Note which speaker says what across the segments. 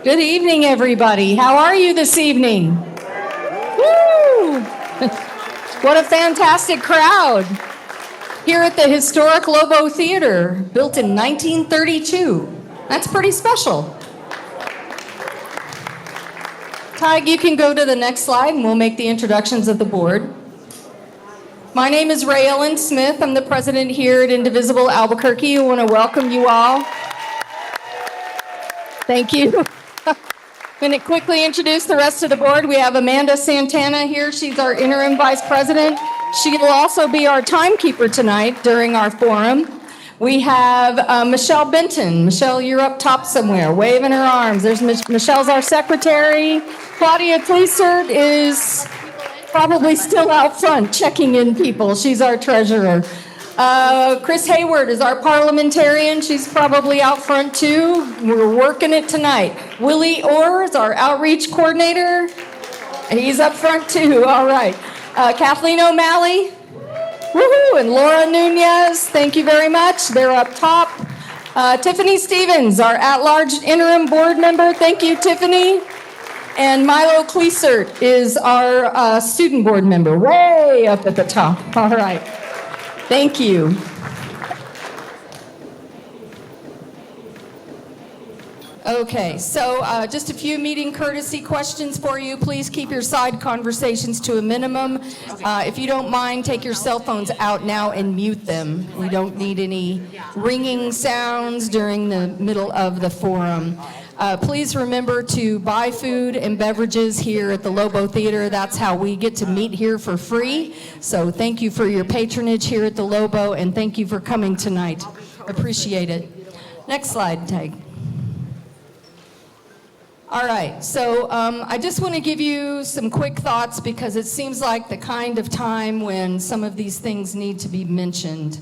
Speaker 1: Good evening, everybody. How are you this evening? Woo! What a fantastic crowd here at the historic Lobo Theater, built in 1932. That's pretty special. Tig, you can go to the next slide and we'll make the introductions of the board. My name is Ray Ellen Smith. I'm the president here at Indivisible Albuquerque. I want to welcome you all. Thank you. I'm going to quickly introduce the rest of the board. We have Amanda Santana here. She's our interim vice president. She will also be our timekeeper tonight during our forum. We have Michelle Benton. Michelle, you're up top somewhere, waving her arms. There's Michelle's our secretary. Claudia Cleesert is probably still out front checking in people. She's our treasurer. Chris Hayward is our parliamentarian. She's probably out front too. We're working it tonight. Willie Orr is our outreach coordinator. He's up front too. All right. Kathleen O'Malley. Woohoo! And Laura Nunez. Thank you very much. They're up top. Tiffany Stevens, our at-large interim board member. Thank you, Tiffany. And Milo Cleesert is our student board member, way up at the top. All right. Thank you. Okay, so just a few meeting courtesy questions for you. Please keep your side conversations to a minimum. If you don't mind, take your cell phones out now and mute them. We don't need any ringing sounds during the middle of the forum. Please remember to buy food and beverages here at the Lobo Theater. That's how we get to meet here for free. So thank you for your patronage here at the Lobo, and thank you for coming tonight. Appreciate it. Next slide, Tag. All right, so I just want to give you some quick thoughts because it seems like the kind of time when some of these things need to be mentioned.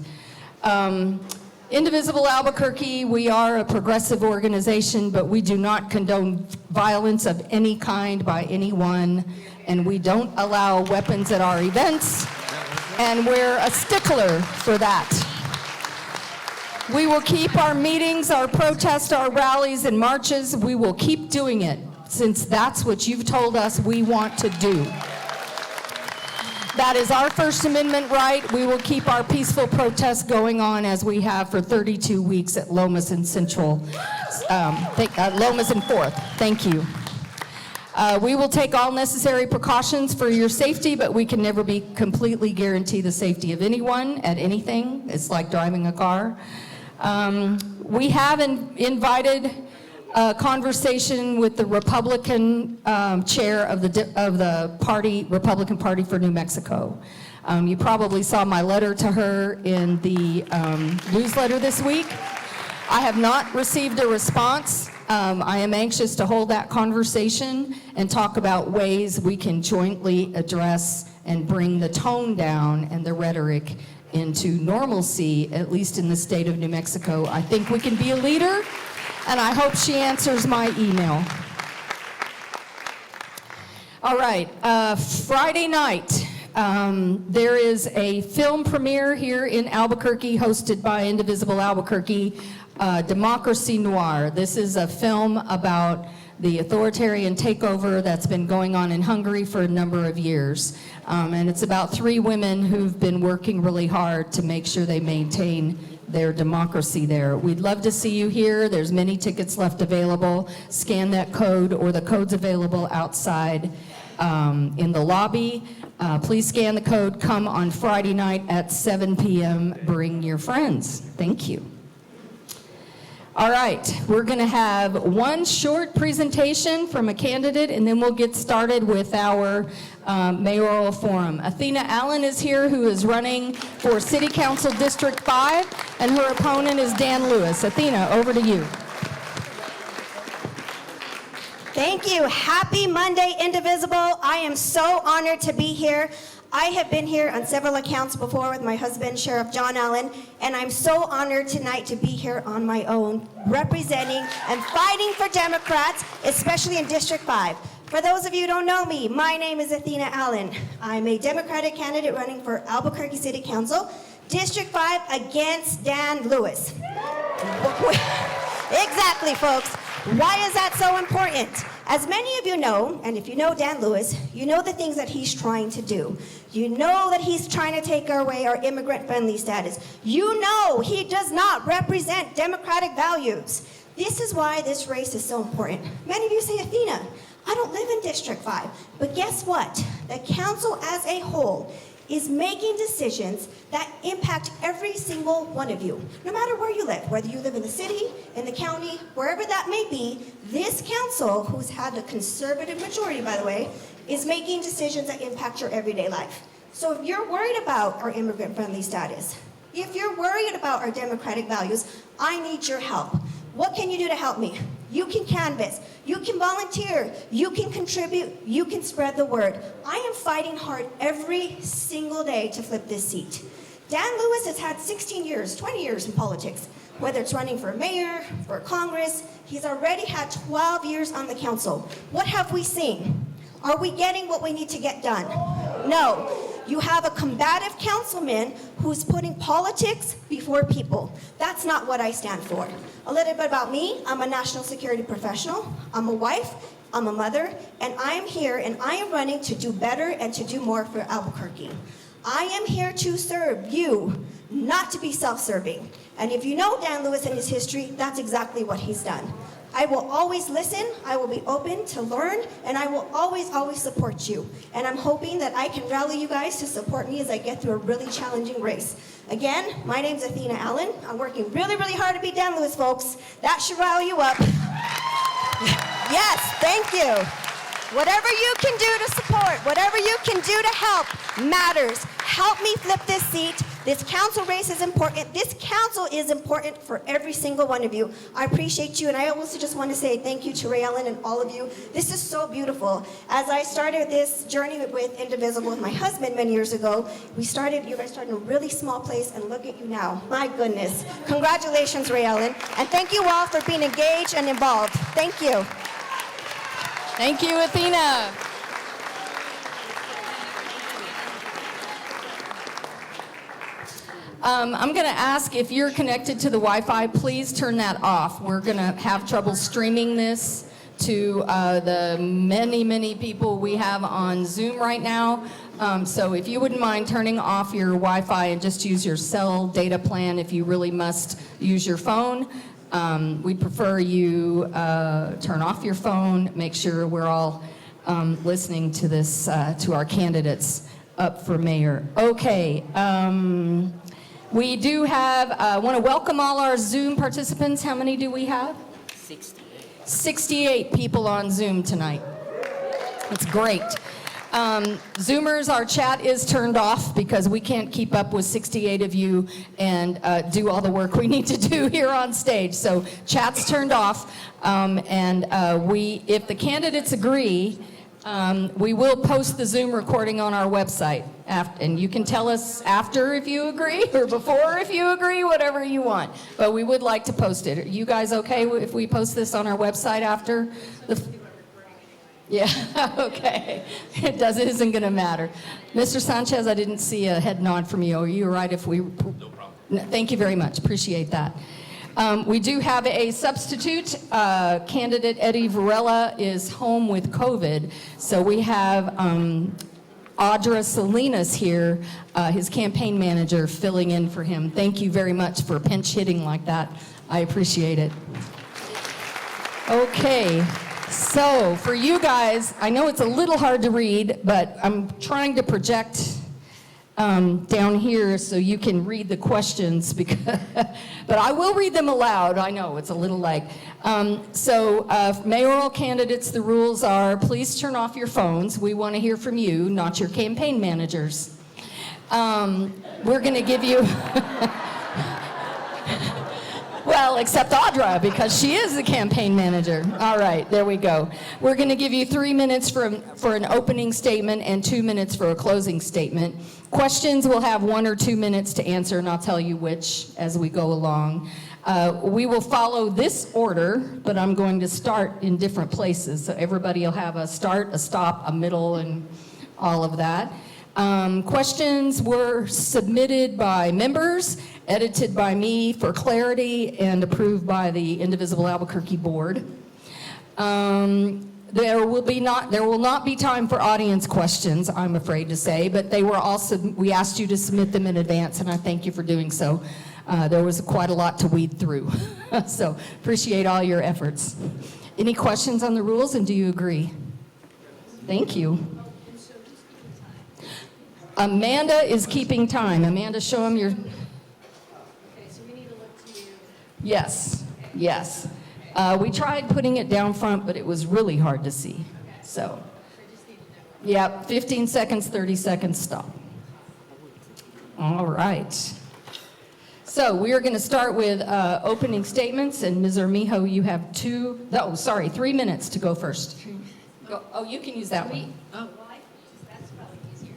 Speaker 1: Indivisible Albuquerque, we are a progressive organization, but we do not condone violence of any kind by anyone, and we don't allow weapons at our events, and we're a stickler for that. We will keep our meetings, our protests, our rallies, and marches. We will keep doing it, since that's what you've told us we want to do. That is our First Amendment right. We will keep our peaceful protests going on as we have for 32 weeks at Lomas and Central, Lomas and 4th. Thank you. We will take all necessary precautions for your safety, but we can never be completely guarantee the safety of anyone at anything. It's like driving a car. We have invited a conversation with the Republican chair of the party, Republican Party for New Mexico. You probably saw my letter to her in the newsletter this week. I have not received a response. I am anxious to hold that conversation and talk about ways we can jointly address and bring the tone down and the rhetoric into normalcy, at least in the state of New Mexico. I think we can be a leader, and I hope she answers my email. All right, Friday night, there is a film premiere here in Albuquerque hosted by Indivisible Albuquerque, Democracy Noir. This is a film about the authoritarian takeover that's been going on in Hungary for a number of years. And it's about 3 women who've been working really hard to make sure they maintain their democracy there. We'd love to see you here. There's many tickets left available. Scan that code, or the code's available outside in the lobby. Please scan the code. Come on Friday night at 7 p.m. Bring your friends. Thank you. All right, we're going to have one short presentation from a candidate, and then we'll get started with our mayoral forum. Athena Allen is here, who is running for City Council District 5, and her opponent is Dan Lewis. Athena, over to you.
Speaker 2: Thank you. Happy Monday, Indivisible. I am so honored to be here. I have been here on several accounts before with my husband, Sheriff John Allen, and I'm so honored tonight to be here on my own, representing and fighting for Democrats, especially in District 5. For those of you who don't know me, my name is Athena Allen. I'm a Democratic candidate running for Albuquerque City Council, District 5, against Dan Lewis. Exactly, folks. Why is that so important? As many of you know, and if you know Dan Lewis, you know the things that he's trying to do. You know that he's trying to take away our immigrant-friendly status. You know he does not represent democratic values. This is why this race is so important. Many of you say, Athena, I don't live in District 5. But guess what? The council as a whole is making decisions that impact every single one of you, no matter where you live, whether you live in the city, in the county, wherever that may be. This council, who's had a conservative majority, by the way, is making decisions that impact your everyday life. So if you're worried about our immigrant-friendly status, if you're worried about our democratic values, I need your help. What can you do to help me? You can canvass, you can volunteer, you can contribute, you can spread the word. I am fighting hard every single day to flip this seat. Dan Lewis has had 16 years, 20 years in politics, whether it's running for mayor, for Congress. He's already had 12 years on the council. What have we seen? Are we getting what we need to get done? No. You have a combative councilman who's putting politics before people. That's not what I stand for. A little bit about me. I'm a national security professional. I'm a wife. I'm a mother. And I am here and I am running to do better and to do more for Albuquerque. I am here to serve you, not to be self-serving. And if you know Dan Lewis and his history, that's exactly what he's done. I will always listen, I will be open to learn, and I will always, always support you. And I'm hoping that I can rally you guys to support me as I get through a really challenging race. Again, my name's Athena Allen. I'm working really, really hard to beat Dan Lewis, folks. That should rally you up. Yes, thank you. Whatever you can do to support, whatever you can do to help matters. Help me flip this seat. This council race is important. This council is important for every single one of you. I appreciate you, and I also just want to say thank you to Ray Ellen and all of you. This is so beautiful. As I started this journey with Indivisible with my husband many years ago, you guys started in a really small place, and look at you now. My goodness. Congratulations, Ray Ellen. And thank you all for being engaged and involved. Thank you.
Speaker 1: Thank you, Athena. I'm going to ask if you're connected to the Wi-Fi, please turn that off. We're going to have trouble streaming this to the many, many people we have on Zoom right now. So if you wouldn't mind turning off your Wi-Fi and just use your cell data plan if you really must use your phone. We'd prefer you turn off your phone, make sure we're all listening to this, to our candidates up for mayor. Okay. We do have, want to welcome all our Zoom participants. How many do we have? 68. 68 people on Zoom tonight. It's great. Zoomers, our chat is turned off because we can't keep up with 68 of you and do all the work we need to do here on stage. So chat's turned off, if the candidates agree, we will post the Zoom recording on our website. And you can tell us after if you agree or before if you agree, whatever you want. But we would like to post it. Are you guys okay if we post this on our website after? Yeah, okay. It isn't going to matter. Mr. Sanchez, I didn't see a head nod from you. Are you all right if we? No problem. Thank you very much. Appreciate that. We do have a substitute. Candidate Eddie Varela is home with COVID. So we have Audra Salinas here, his campaign manager, filling in for him. Thank you very much for pinch hitting like that. I appreciate it. Okay. So for you guys, I know it's a little hard to read, but I'm trying to project down here so you can read the questions, but I will read them aloud. I know it's a little like. Mayoral candidates, the rules are please turn off your phones. We want to hear from you, not your campaign managers. We're going to give you... Well, except Audra, because she is the campaign manager. All right, there we go. We're going to give you 3 minutes for an opening statement and 2 minutes for a closing statement. Questions will have 1 or 2 minutes to answer, and I'll tell you which as we go along. We will follow this order, but I'm going to start in different places. So everybody will have a start, a stop, a middle, and all of that. Questions were submitted by members, edited by me for clarity and approved by the Indivisible Albuquerque Board. There will not be time for audience questions, I'm afraid to say, but we asked you to submit them in advance, and I thank you for doing so. There was quite a lot to weed through, so appreciate all your efforts. Any questions on the rules, and do you agree? Thank you. Amanda is keeping time. Amanda, show him your...
Speaker 3: Okay, so we need to look to you.
Speaker 1: Yes, yes. We tried putting it down front, but it was really hard to see, so. Yep, 15 seconds, 30 seconds, stop. All right. So we are going to start with opening statements, and Ms. Armijo, you have 3 minutes to go first. Go, oh, you can use that one.
Speaker 3: Oh, that's probably easier.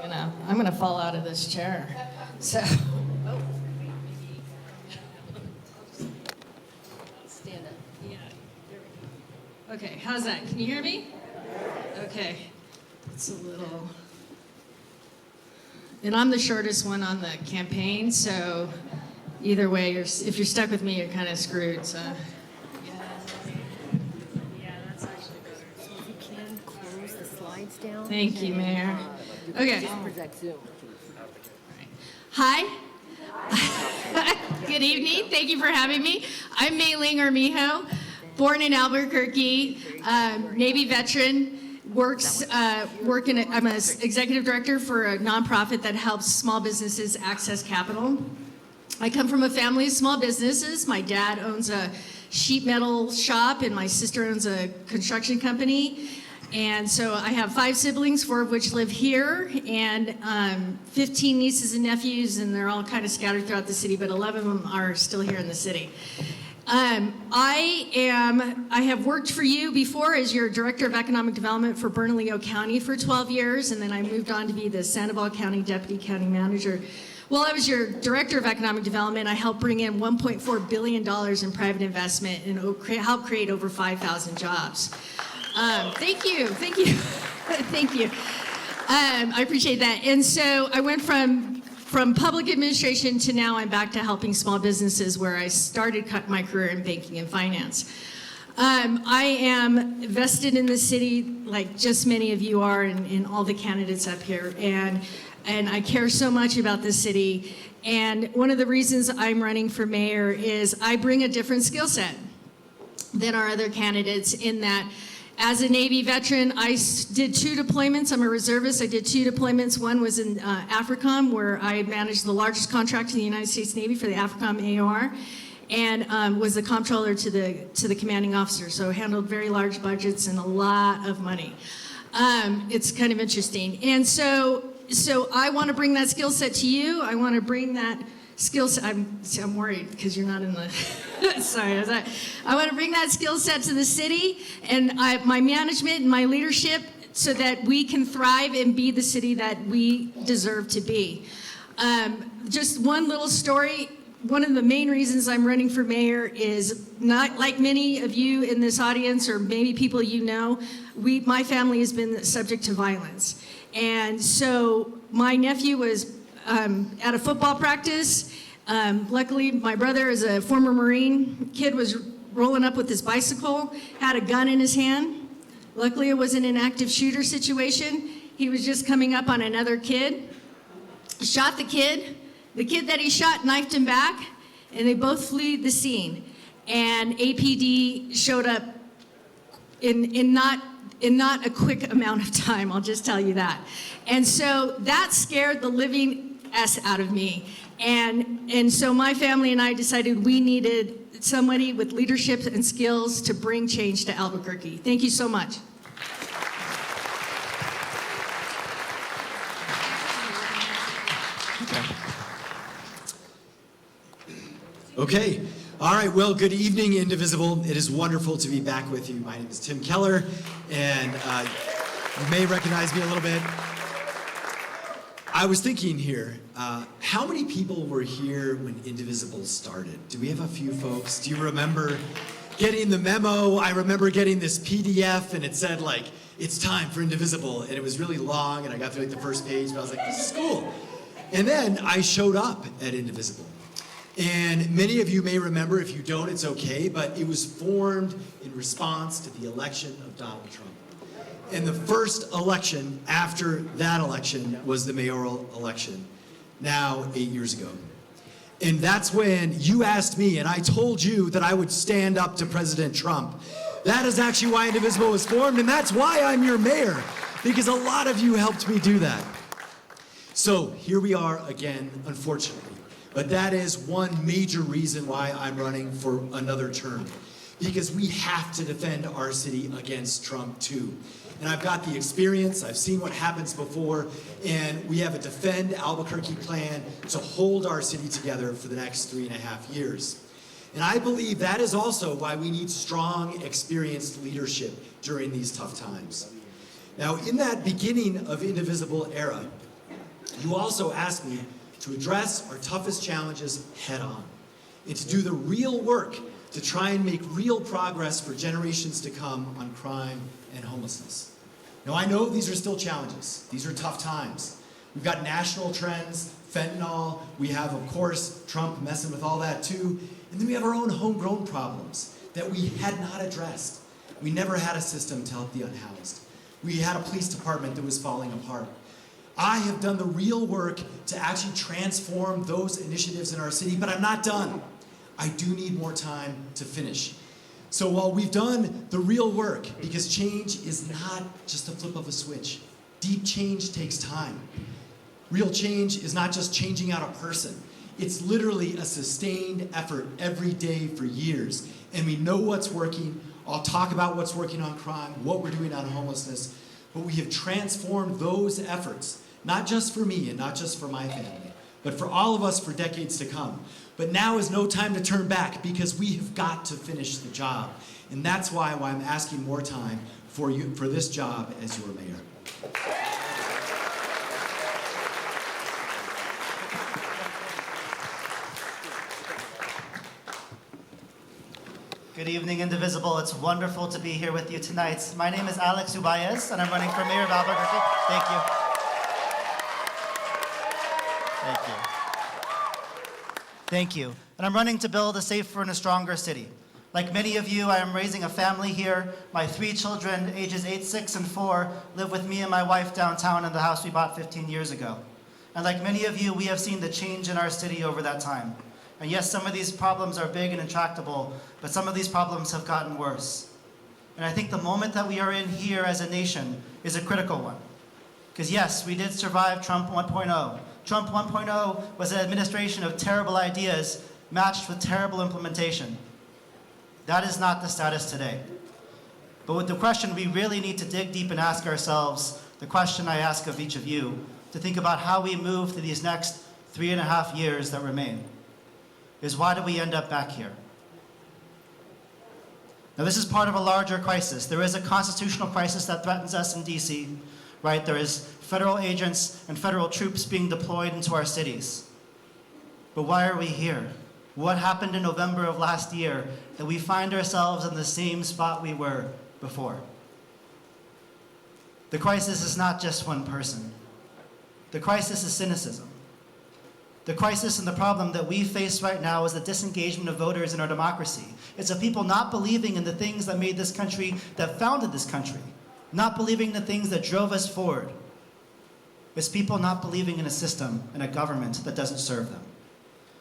Speaker 3: I'm gonna fall out of this chair. So. Stand up. Yeah. There we go. Okay, how's that? Can you hear me? Okay. It's a little. And I'm the shortest one on the campaign, so either way, if you're stuck with me, you're kind of screwed. So. Thank you, Mayor. Okay. Hi. Good evening. Thank you for having me. I'm Mayling Armijo, born in Albuquerque, Navy veteran, I'm an executive director for a nonprofit that helps small businesses access capital. I come from a family of small businesses. My dad owns a sheet metal shop, and my sister owns a construction company. And so I have 5 siblings, 4 of which live here, and 15 nieces and nephews, and they're all kind of scattered throughout the city, but 11 of them are still here in the city. I have worked for you before as your Director of Economic Development for Bernalillo County for 12 years, and then I moved on to be the Sandoval County Deputy County Manager. While I was your Director of Economic Development, I helped bring in $1.4 billion in private investment and help create over 5,000 jobs. Thank you. Thank you. I appreciate that. And so I went from public administration to now I'm back to helping small businesses, where I started my career in banking and finance. I am vested in the city, like just many of you are, and all the candidates up here, and I care so much about this city. And one of the reasons I'm running for mayor is I bring a different skill set than our other candidates, in that as a Navy veteran, I did 2 deployments. I'm a reservist. I did 2 deployments. One was in AFRICOM, where I managed the largest contract in the United States Navy for the AFRICOM AOR, and was the comptroller to the commanding officer. So handled very large budgets and a lot of money. It's kind of interesting. And so I want to bring that skill set to you. I want to bring that skill set. I'm worried because you're not in the. Sorry, I want to bring that skill set to the city and my management and my leadership, so that we can thrive and be the city that we deserve to be. Just one little story. One of the main reasons I'm running for mayor is, not like many of you in this audience, or maybe people you know, my family has been subject to violence. And so my nephew was at a football practice. Luckily, my brother is a former Marine. Kid was rolling up with his bicycle, had a gun in his hand. Luckily, it wasn't an active shooter situation. He was just coming up on another kid, shot the kid. The kid that he shot knifed him back, and they both fled the scene. And APD showed up in not a quick amount of time, I'll just tell you that. And so that scared the living out of me. And so my family and I decided we needed somebody with leadership and skills to bring change to Albuquerque. Thank you so much.
Speaker 4: Okay. All right. Well, good evening, Indivisible. It is wonderful to be back with you. My name is Tim Keller, and you may recognize me a little bit. I was thinking here, how many people were here when Indivisible started? Do we have a few folks? Do you remember getting the memo? I remember getting this PDF, and it said, like, it's time for Indivisible, and it was really long, and I got through like the first page, but I was like, this is cool. And then I showed up at Indivisible. And many of you may remember, if you don't, it's okay, but it was formed in response to the election of Donald Trump. And the first election after that election was the mayoral election, now 8 years ago. And that's when you asked me, and I told you that I would stand up to President Trump. That is actually why Indivisible was formed, and that's why I'm your mayor, because a lot of you helped me do that. So here we are again, unfortunately. But that is one major reason why I'm running for another term, because we have to defend our city against Trump too. And I've got the experience, I've seen what happens before, and we have a Defend Albuquerque plan to hold our city together for the next 3.5 years. And I believe that is also why we need strong, experienced leadership during these tough times. Now, in that beginning of Indivisible era, you also asked me to address our toughest challenges head on and to do the real work to try and make real progress for generations to come on crime and homelessness. Now, I know these are still challenges. These are tough times. We've got national trends, fentanyl. We have, of course, Trump messing with all that too. And then we have our own homegrown problems that we had not addressed. We never had a system to help the unhoused. We had a police department that was falling apart. I have done the real work to actually transform those initiatives in our city, but I'm not done. I do need more time to finish. So while we've done the real work, because change is not just a flip of a switch. Deep change takes time. Real change is not just changing out a person. It's literally a sustained effort every day for years. And we know what's working. I'll talk about what's working on crime, what we're doing on homelessness, but we have transformed those efforts, not just for me and not just for my family, but for all of us for decades to come. But now is no time to turn back, because we have got to finish the job. And that's why I'm asking more time for you for this job as your mayor.
Speaker 5: Good evening, Indivisible. It's wonderful to be here with you tonight. My name is Alex Uballez, and I'm running for mayor of Albuquerque. Thank you. Thank you. Thank you. And I'm running to build a safer and a stronger city. Like many of you, I am raising a family here. My 3 children, ages 8, 6, and 4, live with me and my wife downtown in the house we bought 15 years ago. And like many of you, we have seen the change in our city over that time. And yes, some of these problems are big and intractable, but some of these problems have gotten worse. And I think the moment that we are in here as a nation is a critical one. Because yes, we did survive Trump 1.0. Trump 1.0 was an administration of terrible ideas matched with terrible implementation. That is not the status today. But with the question we really need to dig deep and ask ourselves, the question I ask of each of you, to think about how we move through these next 3.5 years that remain, is why do we end up back here? Now, this is part of a larger crisis. There is a constitutional crisis that threatens us in DC, right? There is federal agents and federal troops being deployed into our cities. But why are we here? What happened in November of last year that we find ourselves in the same spot we were before? The crisis is not just one person. The crisis is cynicism. The crisis and the problem that we face right now is the disengagement of voters in our democracy. It's of people not believing in the things that made this country, that founded this country, not believing the things that drove us forward. It's people not believing in a system and a government that doesn't serve them.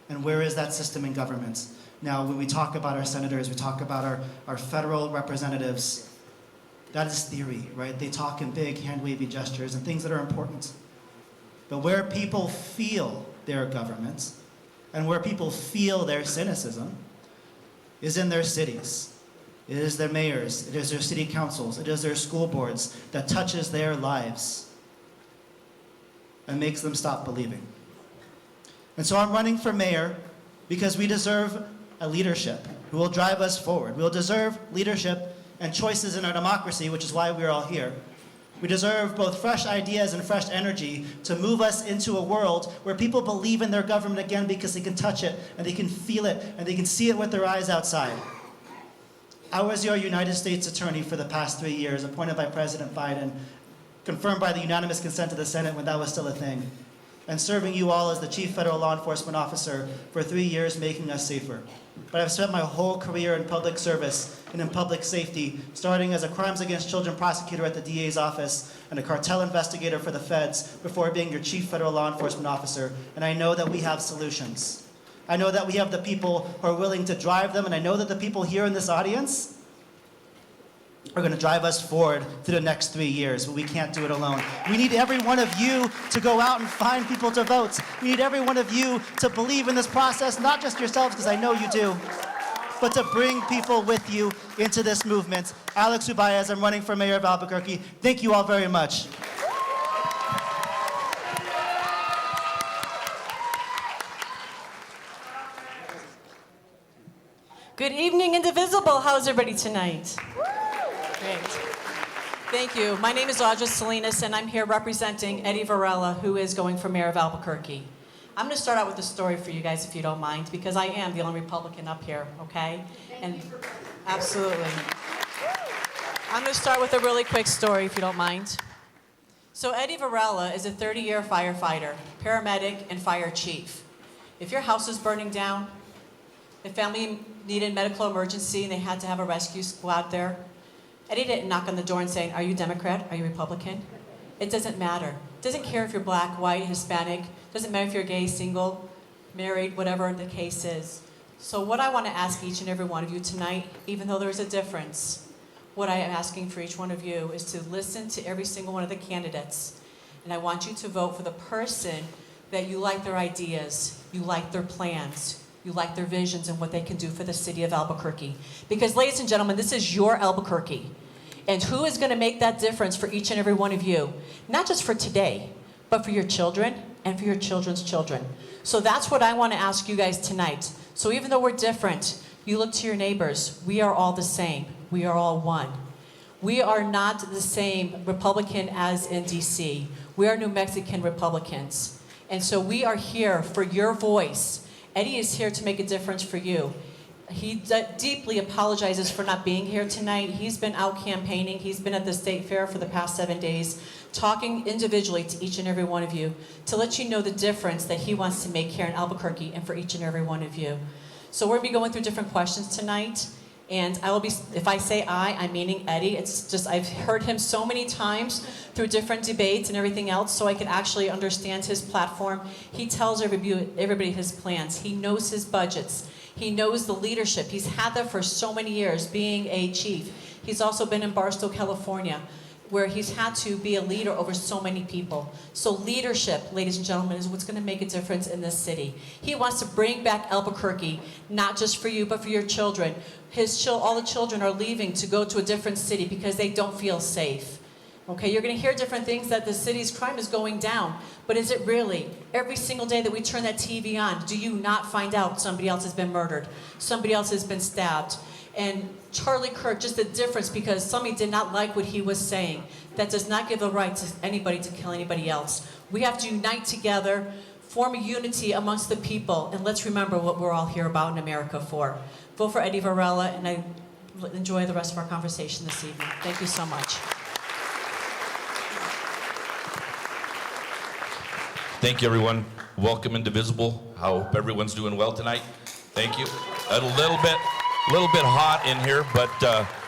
Speaker 5: And where is that system and government? Now, when we talk about our senators, we talk about our federal representatives, that is theory, right? They talk in big hand-wavy gestures and things that are important. But where people feel their government and where people feel their cynicism is in their cities. It is their mayors, it is their city councils, it is their school boards that touches their lives and makes them stop believing. And so I'm running for mayor because we deserve a leadership who will drive us forward. We'll deserve leadership and choices in our democracy, which is why we're all here. We deserve both fresh ideas and fresh energy to move us into a world where people believe in their government again because they can touch it and they can feel it and they can see it with their eyes outside. I was your United States Attorney for the past 3 years, appointed by President Biden, confirmed by the unanimous consent of the Senate when that was still a thing. and serving you all as the Chief Federal Law Enforcement Officer for 3 years, making us safer. But I've spent my whole career in public service and in public safety, starting as a crimes against children prosecutor at the DA's office and a cartel investigator for the feds before being your Chief Federal Law Enforcement Officer. And I know that we have solutions. I know that we have the people who are willing to drive them, and I know that the people here in this audience are going to drive us forward through the next 3 years, but we can't do it alone. We need every one of you to go out and find people to vote. We need every one of you to believe in this process, not just yourselves, because I know you do, but to bring people with you into this movement. Alex Uballez, I'm running for mayor of Albuquerque. Thank you all very much.
Speaker 6: Good evening, Indivisible. How's everybody tonight? Great. Thank you. My name is Audra Salinas, and I'm here representing Eddie Varela, who is going for mayor of Albuquerque. I'm going to start out with a story for you guys, if you don't mind, because I am the only Republican up here, okay? Absolutely. I'm going to start with a really quick story, if you don't mind. So Eddie Varela is a 30-year firefighter, paramedic, and fire chief. If your house is burning down, if family needed medical emergency and they had to have a rescue squad there, Eddie didn't knock on the door and say, "Are you Democrat? Are you Republican?" It doesn't matter. It doesn't care if you're black, white, Hispanic. It doesn't matter if you're gay, single, married, whatever the case is. So what I want to ask each and every one of you tonight, even though there's a difference, what I am asking for each one of you is to listen to every single one of the candidates. And I want you to vote for the person that you like their ideas, you like their plans, you like their visions and what they can do for the city of Albuquerque. Because, ladies and gentlemen, this is your Albuquerque. And who is going to make that difference for each and every one of you? Not just for today, but for your children and for your children's children. So that's what I want to ask you guys tonight. So even though we're different, you look to your neighbors. We are all the same. We are all one. We are not the same Republican as in DC. We are New Mexican Republicans. And so we are here for your voice. Eddie is here to make a difference for you. He deeply apologizes for not being here tonight. He's been out campaigning. He's been at the state fair for the past 7 days, talking individually to each and every one of you to let you know the difference that he wants to make here in Albuquerque and for each and every one of you. So we're going to be going through different questions tonight. And I will be, if I say I'm meaning Eddie. It's just, I've heard him so many times through different debates and everything else, so I can actually understand his platform. He tells everybody his plans. He knows his budgets. He knows the leadership. He's had that for so many years, being a chief. He's also been in Barstow, California, where he's had to be a leader over so many people. So leadership, ladies and gentlemen, is what's going to make a difference in this city. He wants to bring back Albuquerque, not just for you, but for your children. All the children are leaving to go to a different city because they don't feel safe. Okay, you're going to hear different things that the city's crime is going down, but is it really? Every single day that we turn that TV on, do you not find out somebody else has been murdered? Somebody else has been stabbed? And Charlie Kirk, just the difference because somebody did not like what he was saying. That does not give the right to anybody to kill anybody else. We have to unite together, form a unity amongst the people, and let's remember what we're all here about in America for. Vote for Eddie Varela, and I enjoy the rest of our conversation this evening. Thank you so much.
Speaker 7: Thank you, everyone. Welcome, Indivisible. I hope everyone's doing well tonight. Thank you. A little bit hot in here, but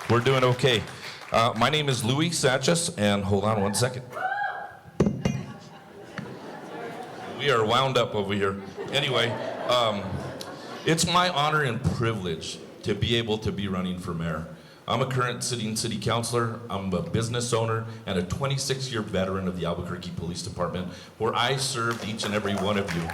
Speaker 7: we're doing okay. My name is Louie Sanchez, and hold on one second. We are wound up over here. Anyway, it's my honor and privilege to be able to be running for mayor. I'm a current sitting city councilor, I'm a business owner, and a 26-year veteran of the Albuquerque Police Department, where I served each and every one of you.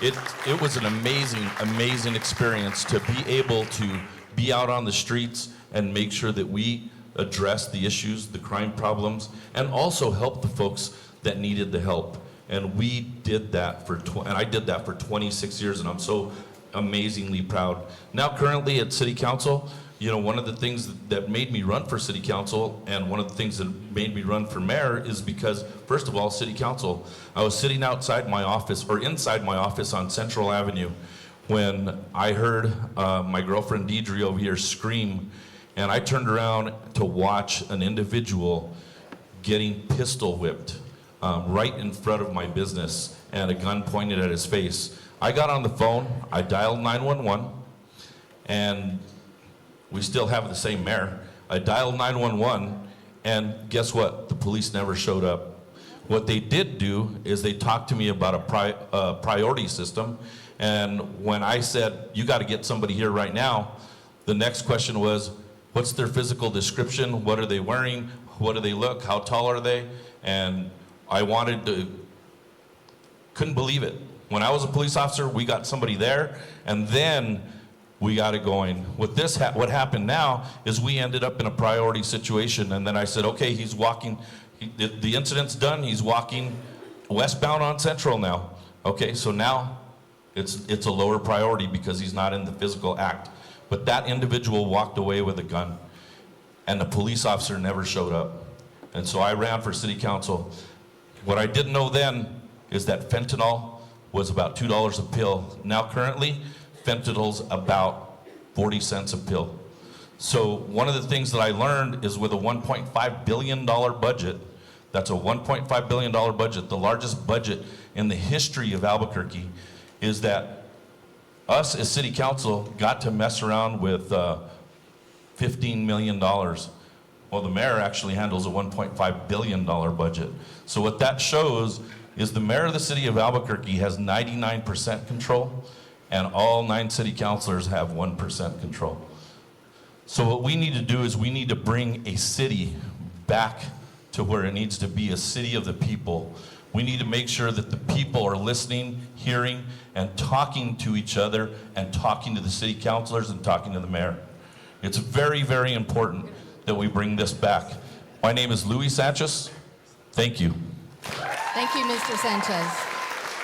Speaker 7: It was an amazing experience to be able to be out on the streets and make sure that we address the issues, the crime problems, and also help the folks that needed the help. And we did that I did that for 26 years, and I'm so amazingly proud. Now currently at City Council, one of the things that made me run for City Council and one of the things that made me run for mayor is because, first of all, City Council, I was sitting outside my office or inside my office on Central Avenue when I heard my girlfriend Deidre over here scream, and I turned around to watch an individual getting pistol whipped right in front of my business and a gun pointed at his face. I got on the phone, I dialed 911, and we still have the same mayor. I dialed 911, and guess what? The police never showed up. What they did do is they talked to me about a priority system, and when I said, you got to get somebody here right now, the next question was, what's their physical description? What are they wearing? What do they look? How tall are they? And I couldn't believe it. When I was a police officer, we got somebody there, and then we got it going. What happened now is we ended up in a priority situation, and then I said, okay, he's walking, the incident's done, he's walking westbound on Central now. Okay, so now it's a lower priority because he's not in the physical act. But that individual walked away with a gun, and the police officer never showed up. And so I ran for city council. What I didn't know then is that fentanyl was about $2 a pill. Now currently, fentanyl's about 40 cents a pill. So one of the things that I learned is with a $1.5 billion budget, that's a $1.5 billion budget, the largest budget in the history of Albuquerque, is that us as city council got to mess around with $15 million. Well, the mayor actually handles a $1.5 billion budget. So what that shows is the mayor of the city of Albuquerque has 99% control, and all 9 city councilors have 1% control. So what we need to do is we need to bring a city back to where it needs to be, a city of the people. We need to make sure that the people are listening, hearing, and talking to each other, and talking to the city councilors and talking to the mayor. It's very, very important that we bring this back. My name is Louie Sanchez. Thank you.
Speaker 1: Thank you, Mr. Sanchez.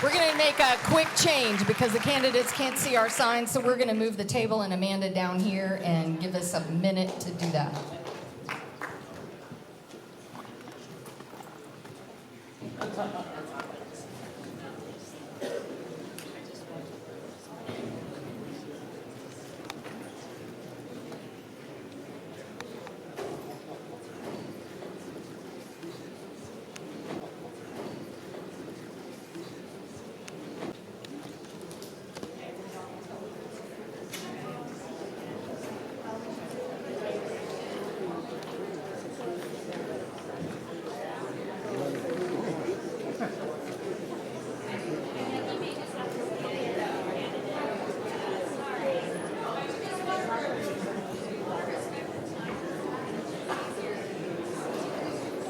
Speaker 1: We're going to make a quick change because the candidates can't see our signs, so we're going to move the table and Amanda down here and give us a minute to do that.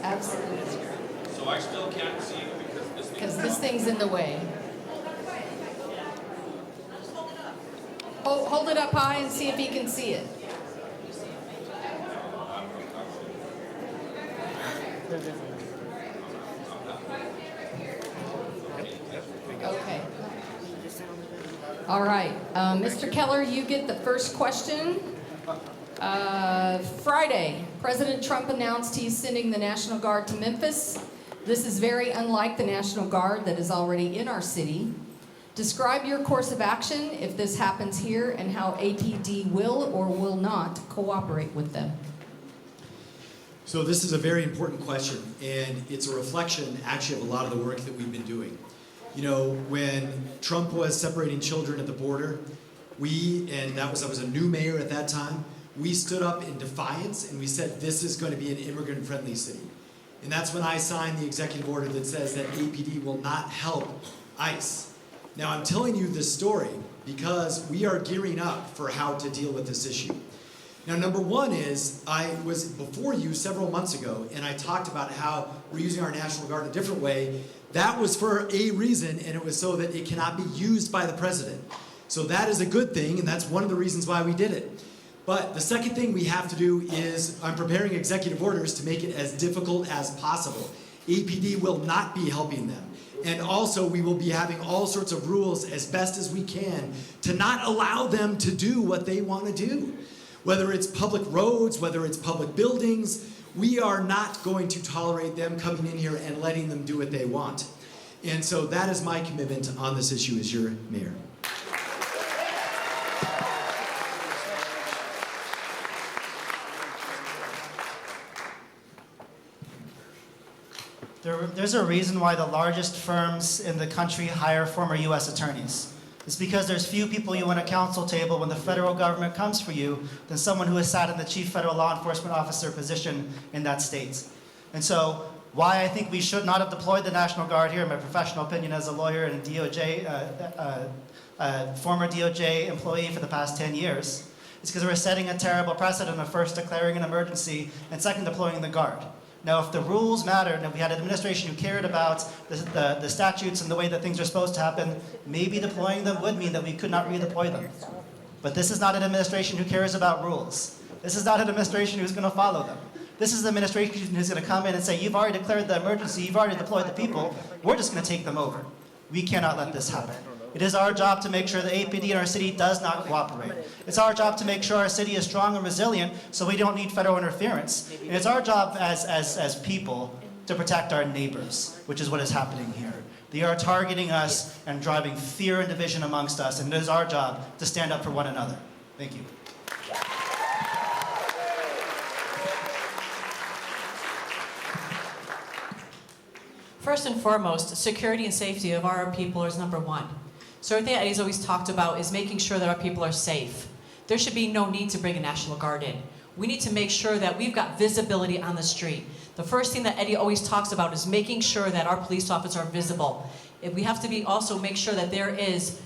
Speaker 1: Absolutely.
Speaker 7: So I still can't see
Speaker 1: Because this thing's in the way. Hold it up high and see if you can see it. Okay. All right. Mr. Keller, you get the first question. Friday, President Trump announced he's sending the National Guard to Memphis. This is very unlike the National Guard that is already in our city. Describe your course of action if this happens here and how APD will or will not cooperate with them.
Speaker 4: So this is a very important question, and it's a reflection actually of a lot of the work that we've been doing. You know, when Trump was separating children at the border, I was a new mayor at that time, we stood up in defiance and we said this is going to be an immigrant-friendly city. And that's when I signed the executive order that says that APD will not help ICE. Now I'm telling you this story because we are gearing up for how to deal with this issue. Now number one is, I was before you several months ago and I talked about how we're using our National Guard in a different way. That was for a reason, and it was so that it cannot be used by the president. So that is a good thing, and that's one of the reasons why we did it. But the second thing we have to do is, I'm preparing executive orders to make it as difficult as possible. APD will not be helping them. And also we will be having all sorts of rules as best as we can to not allow them to do what they want to do. Whether it's public roads, whether it's public buildings, we are not going to tolerate them coming in here and letting them do what they want. And so that is my commitment on this issue as your mayor.
Speaker 5: There's a reason why the largest firms in the country hire former U.S. attorneys. It's because there's few people you want a counsel table when the federal government comes for you than someone who has sat in the chief federal law enforcement officer position in that state. And so why I think we should not have deployed the National Guard here, in my professional opinion as a lawyer and a DOJ, former DOJ employee for the past 10 years, is because we're setting a terrible precedent of first declaring an emergency and second deploying the Guard. Now, if the rules mattered and if we had an administration who cared about the statutes and the way that things are supposed to happen, maybe deploying them would mean that we could not redeploy them. But this is not an administration who cares about rules. This is not an administration who's going to follow them. This is the administration who's going to come in and say, you've already declared the emergency, you've already deployed the people, we're just going to take them over. We cannot let this happen. It is our job to make sure the APD in our city does not cooperate. It's our job to make sure our city is strong and resilient so we don't need federal interference. And it's our job as people to protect our neighbors, which is what is happening here. They are targeting us and driving fear and division amongst us, and it is our job to stand up for one another. Thank you.
Speaker 6: First and foremost, security and safety of our people is number one. So everything that Eddie's always talked about is making sure that our people are safe. There should be no need to bring a National Guard in. We need to make sure that we've got visibility on the street. The first thing that Eddie always talks about is making sure that our police officers are visible. We have to also make sure that there is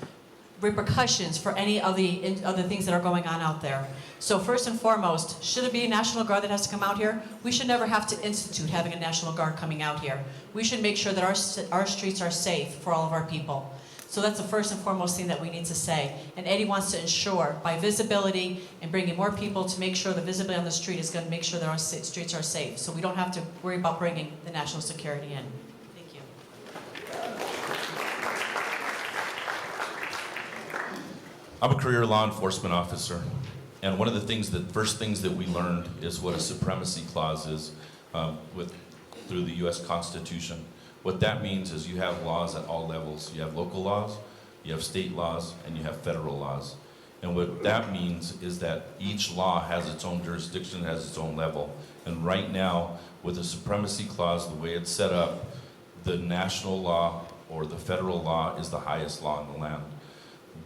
Speaker 6: repercussions for any of the other things that are going on out there. So first and foremost, should it be a National Guard that has to come out here? We should never have to institute having a National Guard coming out here. We should make sure that our streets are safe for all of our people. So that's the first and foremost thing that we need to say. And Eddie wants to ensure by visibility and bringing more people to make sure the visibility on the street is going to make sure that our streets are safe. So we don't have to worry about bringing the national security in. Thank you.
Speaker 7: I'm a career law enforcement officer, and one of the first things that we learned is what a supremacy clause is through the U.S. Constitution. What that means is you have laws at all levels. You have local laws, you have state laws, and you have federal laws. And what that means is that each law has its own jurisdiction, has its own level. And right now, with the supremacy clause, the way it's set up, the national law or the federal law is the highest law in the land.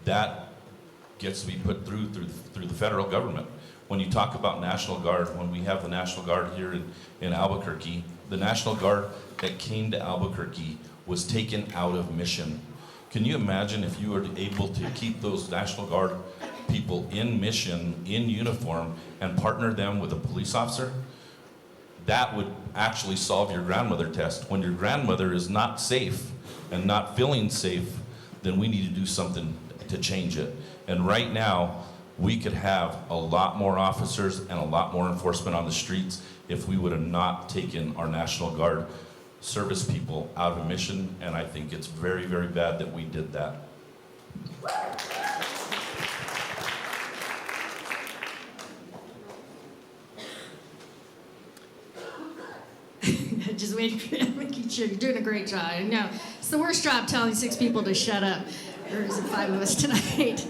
Speaker 7: That gets to be put through the federal government. When you talk about National Guard, when we have the National Guard here in Albuquerque, the National Guard that came to Albuquerque was taken out of mission. Can you imagine if you were able to keep those National Guard people in mission, in uniform, and partner them with a police officer? That would actually solve your grandmother test. When your grandmother is not safe and not feeling safe, then we need to do something to change it. And right now, we could have a lot more officers and a lot more enforcement on the streets if we would have not taken our National Guard service people out of a mission, and I think it's very, very bad that we did that.
Speaker 3: Just making sure you're doing a great job. I know it's the worst job telling 6 people to shut up. Or is it 5 of us tonight?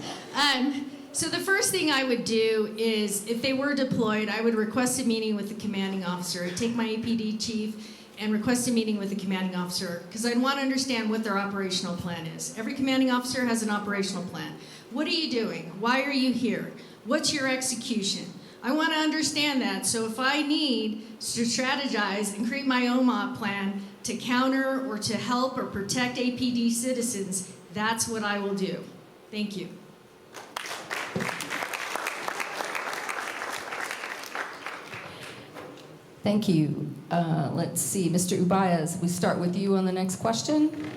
Speaker 3: So the first thing I would do is, if they were deployed, I would request a meeting with the commanding officer. I'd take my APD chief and request a meeting with the commanding officer, because I'd want to understand what their operational plan is. Every commanding officer has an operational plan. What are you doing? Why are you here? What's your execution? I want to understand that, so if I need to strategize and create my own mob plan to counter or to help or protect APD citizens, that's what I will do. Thank you.
Speaker 1: Thank you. Let's see, Mr. Uballez, we start with you on the next question.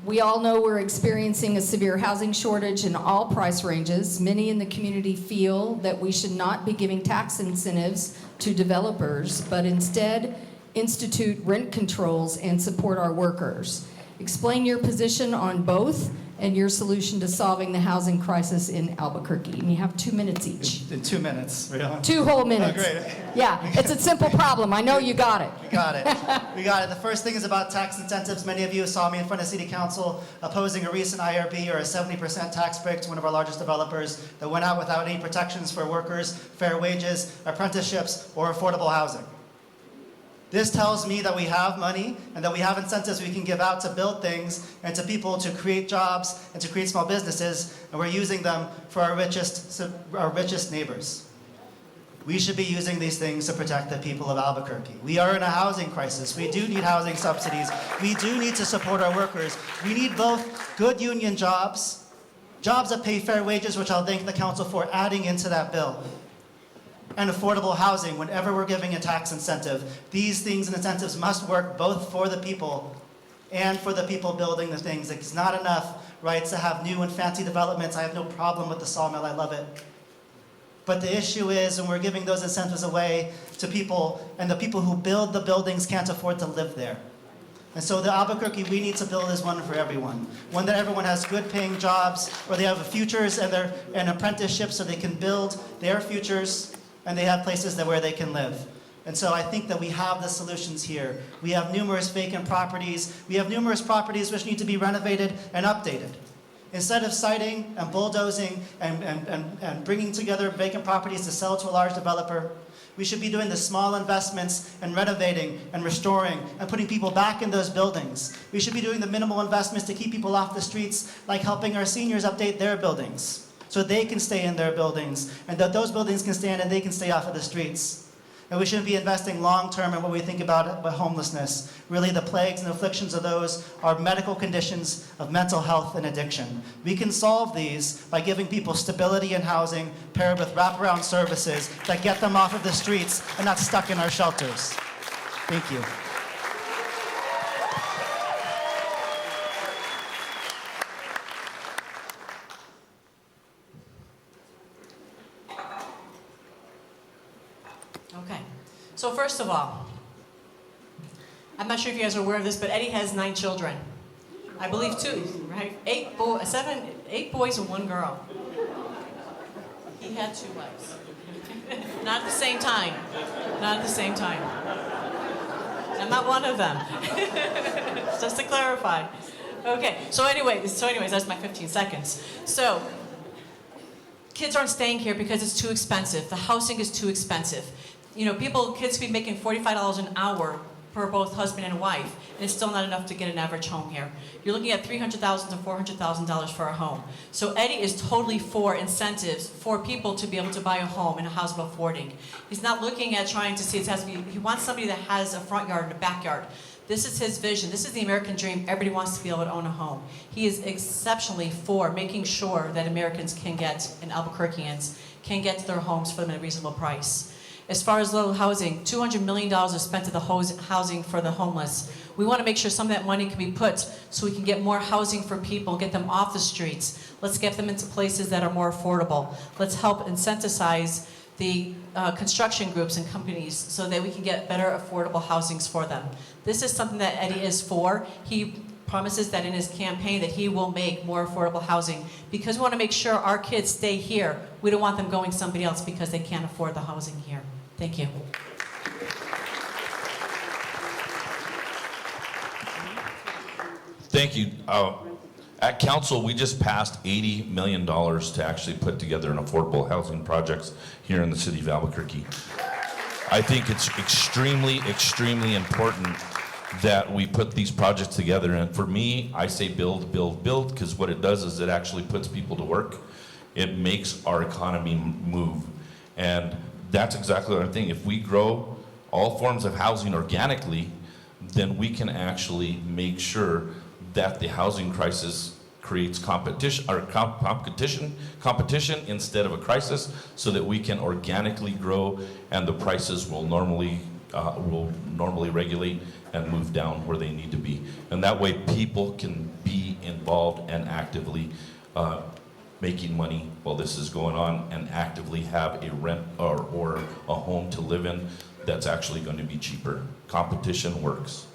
Speaker 1: We all know we're experiencing a severe housing shortage in all price ranges. Many in the community feel that we should not be giving tax incentives to developers, but instead institute rent controls and support our workers. Explain your position on both and your solution to solving the housing crisis in Albuquerque. And you have 2 minutes each.
Speaker 5: In 2 minutes, really?
Speaker 1: 2 whole minutes.
Speaker 5: Oh, great.
Speaker 1: Yeah, it's a simple problem. I know you got it.
Speaker 5: We got it. We got it. The first thing is about tax incentives. Many of you saw me in front of City Council opposing a recent IRB, or a 70% tax break, to one of our largest developers that went out without any protections for workers, fair wages, apprenticeships, or affordable housing. This tells me that we have money and that we have incentives we can give out to build things and to people to create jobs and to create small businesses, and we're using them for our richest neighbors. We should be using these things to protect the people of Albuquerque. We are in a housing crisis. We do need housing subsidies. We do need to support our workers. We need both good union jobs, jobs that pay fair wages, which I'll thank the council for adding into that bill, and affordable housing whenever we're giving a tax incentive. These things and incentives must work both for the people and for the people building the things. It's not enough, right, to have new and fancy developments. I have no problem with the sawmill. I love it. But the issue is when we're giving those incentives away to people, and the people who build the buildings can't afford to live there. And so the Albuquerque we need to build is one for everyone. One that everyone has good paying jobs, where they have futures and apprenticeships so they can build their futures, and they have places where they can live. And so I think that we have the solutions here. We have numerous vacant properties. We have numerous properties which need to be renovated and updated. Instead of citing and bulldozing and bringing together vacant properties to sell to a large developer, we should be doing the small investments and renovating and restoring and putting people back in those buildings. We should be doing the minimal investments to keep people off the streets, like helping our seniors update their buildings so they can stay in their buildings and that those buildings can stand and they can stay off of the streets. And we shouldn't be investing long-term in what we think about homelessness. Really, the plagues and afflictions of those are medical conditions of mental health and addiction. We can solve these by giving people stability in housing paired with wraparound services that get them off of the streets and not stuck in our shelters. Thank you.
Speaker 6: Okay, so first of all, I'm not sure if you guys are aware of this, but Eddie has 9 children. I believe 2, right? 8 boys and 1 girl. He had 2 wives. Not at the same time. Not at the same time. I'm not one of them. Just to clarify. Okay, so anyways, that's my 15 seconds. So, kids aren't staying here because it's too expensive. The housing is too expensive. You know, kids could be making $45 an hour for both husband and wife, and it's still not enough to get an average home here. You're looking at $300,000 to $400,000 for a home. So Eddie is totally for incentives for people to be able to buy a home in a house of affording. He's not looking at trying to see it has to be, he wants somebody that has a front yard and a backyard. This is his vision. This is the American dream. Everybody wants to be able to own a home. He is exceptionally for making sure that Americans can get, and Albuquerqueans, can get to their homes for them at a reasonable price. As far as low housing, $200 million is spent to the housing for the homeless. We want to make sure some of that money can be put so we can get more housing for people, get them off the streets. Let's get them into places that are more affordable. Let's help incentivize the construction groups and companies so that we can get better affordable housings for them. This is something that Eddie is for. He promises that in his campaign that he will make more affordable housing because we want to make sure our kids stay here. We don't want them going somebody else because they can't afford the housing here. Thank you.
Speaker 7: Thank you. At council, we just passed $80 million to actually put together an affordable housing projects here in the city of Albuquerque. I think it's extremely, extremely important that we put these projects together. And for me, I say build, build, build, because what it does is it actually puts people to work. It makes our economy move. And that's exactly what I'm thinking. If we grow all forms of housing organically, then we can actually make sure that the housing crisis creates competition instead of a crisis, so that we can organically grow and the prices will normally regulate and move down where they need to be. And that way people can be involved and actively making money while this is going on and actively have a rent or a home to live in that's actually going to be cheaper. Competition works.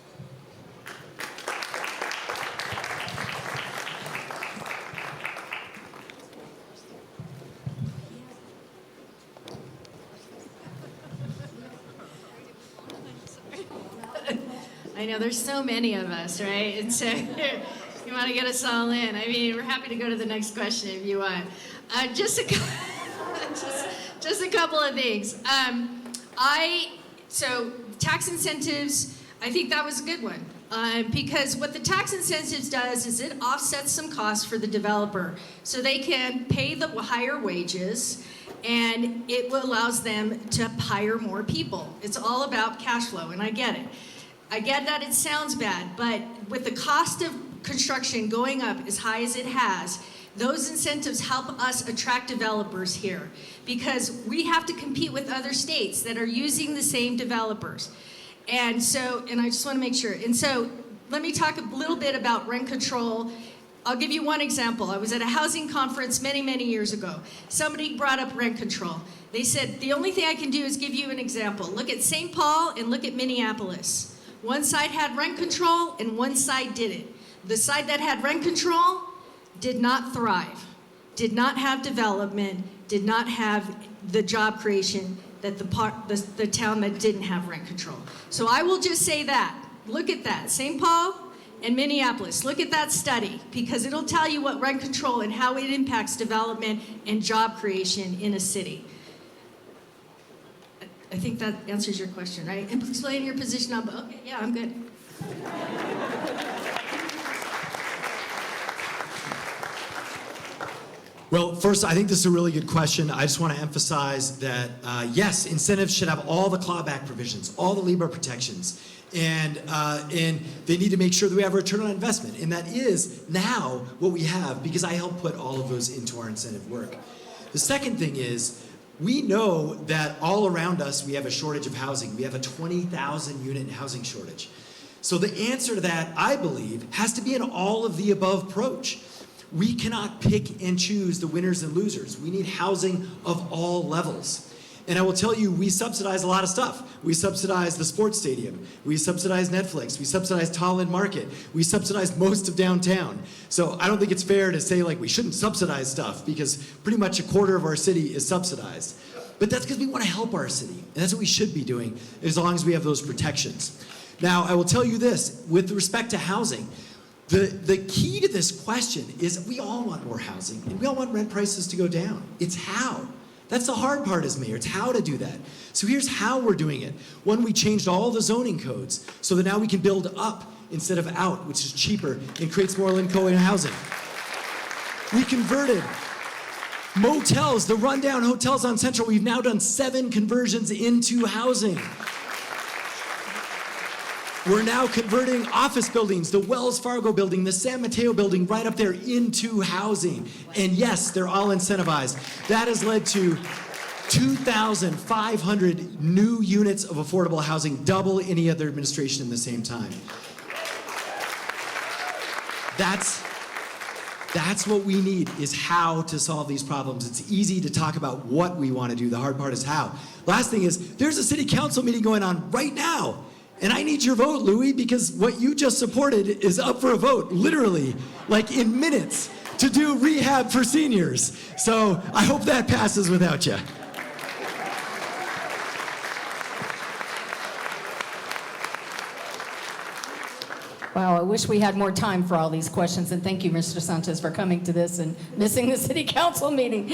Speaker 3: I know there's so many of us, right? And so you want to get us all in. I mean, we're happy to go to the next question if you want. Just a couple of things. So tax incentives, I think that was a good one. Because what the tax incentives does is it offsets some costs for the developer. So they can pay the higher wages, and it allows them to hire more people. It's all about cash flow, and I get it. I get that it sounds bad, but with the cost of construction going up as high as it has, those incentives help us attract developers here, because we have to compete with other states that are using the same developers. And so, and I just want to make sure. And so let me talk a little bit about rent control. I'll give you one example. I was at a housing conference many, many years ago. Somebody brought up rent control. They said, the only thing I can do is give you an example. Look at St. Paul and look at Minneapolis. One side had rent control and one side didn't. The side that had rent control did not thrive, did not have development, did not have the job creation that the town that didn't have rent control. So I will just say that. Look at that. St. Paul and Minneapolis. Look at that study, because it'll tell you what rent control and how it impacts development and job creation in a city. I think that answers your question, right? And explain your position on, okay, yeah, I'm good.
Speaker 4: Well, first, I think this is a really good question. I just want to emphasize that, yes, incentives should have all the clawback provisions, all the LIBOR protections, and they need to make sure that we have a return on investment. And that is now what we have, because I helped put all of those into our incentive work. The second thing is, we know that all around us we have a shortage of housing. We have a 20,000 unit housing shortage. So the answer to that, I believe, has to be an all of the above approach. We cannot pick and choose the winners and losers. We need housing of all levels. And I will tell you, we subsidize a lot of stuff. We subsidize the sports stadium. We subsidize Netflix. We subsidize Tallinn Market. We subsidize most of downtown. So I don't think it's fair to say like we shouldn't subsidize stuff, because pretty much a quarter of our city is subsidized. But that's because we want to help our city. And that's what we should be doing, as long as we have those protections. Now, I will tell you this, with respect to housing, the key to this question is we all want more housing, and we all want rent prices to go down. It's how. That's the hard part as mayor. It's how to do that. So here's how we're doing it. One, we changed all the zoning codes so that now we can build up instead of out, which is cheaper and creates more low-income housing. We converted motels, the rundown hotels on Central. We've now done 7 conversions into housing. We're now converting office buildings, the Wells Fargo building, the San Mateo building, right up there into housing. And yes, they're all incentivized. That has led to 2,500 new units of affordable housing, double any other administration in the same time. That's what we need, is how to solve these problems. It's easy to talk about what we want to do. The hard part is how. Last thing is, there's a city council meeting going on right now. And I need your vote, Louie, because what you just supported is up for a vote, literally, like in minutes, to do rehab for seniors. So I hope that passes without you.
Speaker 1: Wow, I wish we had more time for all these questions, and thank you, Mr. Sanchez, for coming to this and missing the city council meeting.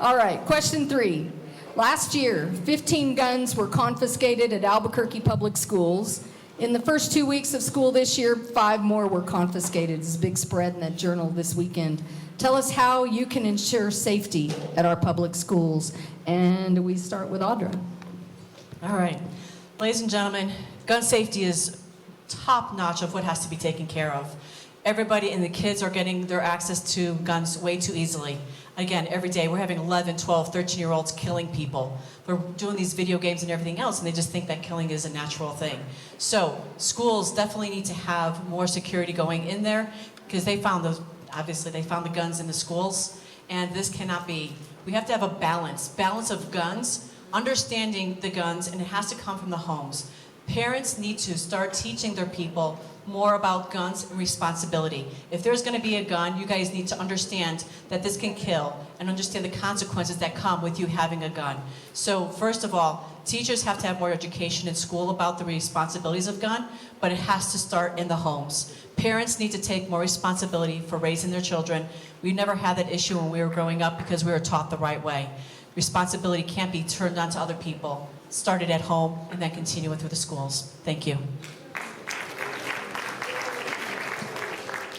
Speaker 1: All right, question 3. Last year, 15 guns were confiscated at Albuquerque Public Schools. In the first 2 weeks of school this year, 5 more were confiscated. It's a big spread in that journal this weekend. Tell us how you can ensure safety at our public schools. And we start with Audra.
Speaker 6: All right. Ladies and gentlemen, gun safety is top-notch of what has to be taken care of. Everybody and the kids are getting their access to guns way too easily. Again, every day we're having 11, 12, 13-year-olds killing people. They're doing these video games and everything else, and they just think that killing is a natural thing. So schools definitely need to have more security going in there, because they found those, obviously they found the guns in the schools, and this cannot be. We have to have a balance of guns, understanding the guns, and it has to come from the homes. Parents need to start teaching their people more about guns and responsibility. If there's going to be a gun, you guys need to understand that this can kill and understand the consequences that come with you having a gun. So first of all, teachers have to have more education in school about the responsibilities of gun, but it has to start in the homes. Parents need to take more responsibility for raising their children. We never had that issue when we were growing up because we were taught the right way. Responsibility can't be turned on to other people. started at home and then continue it through the schools. Thank you.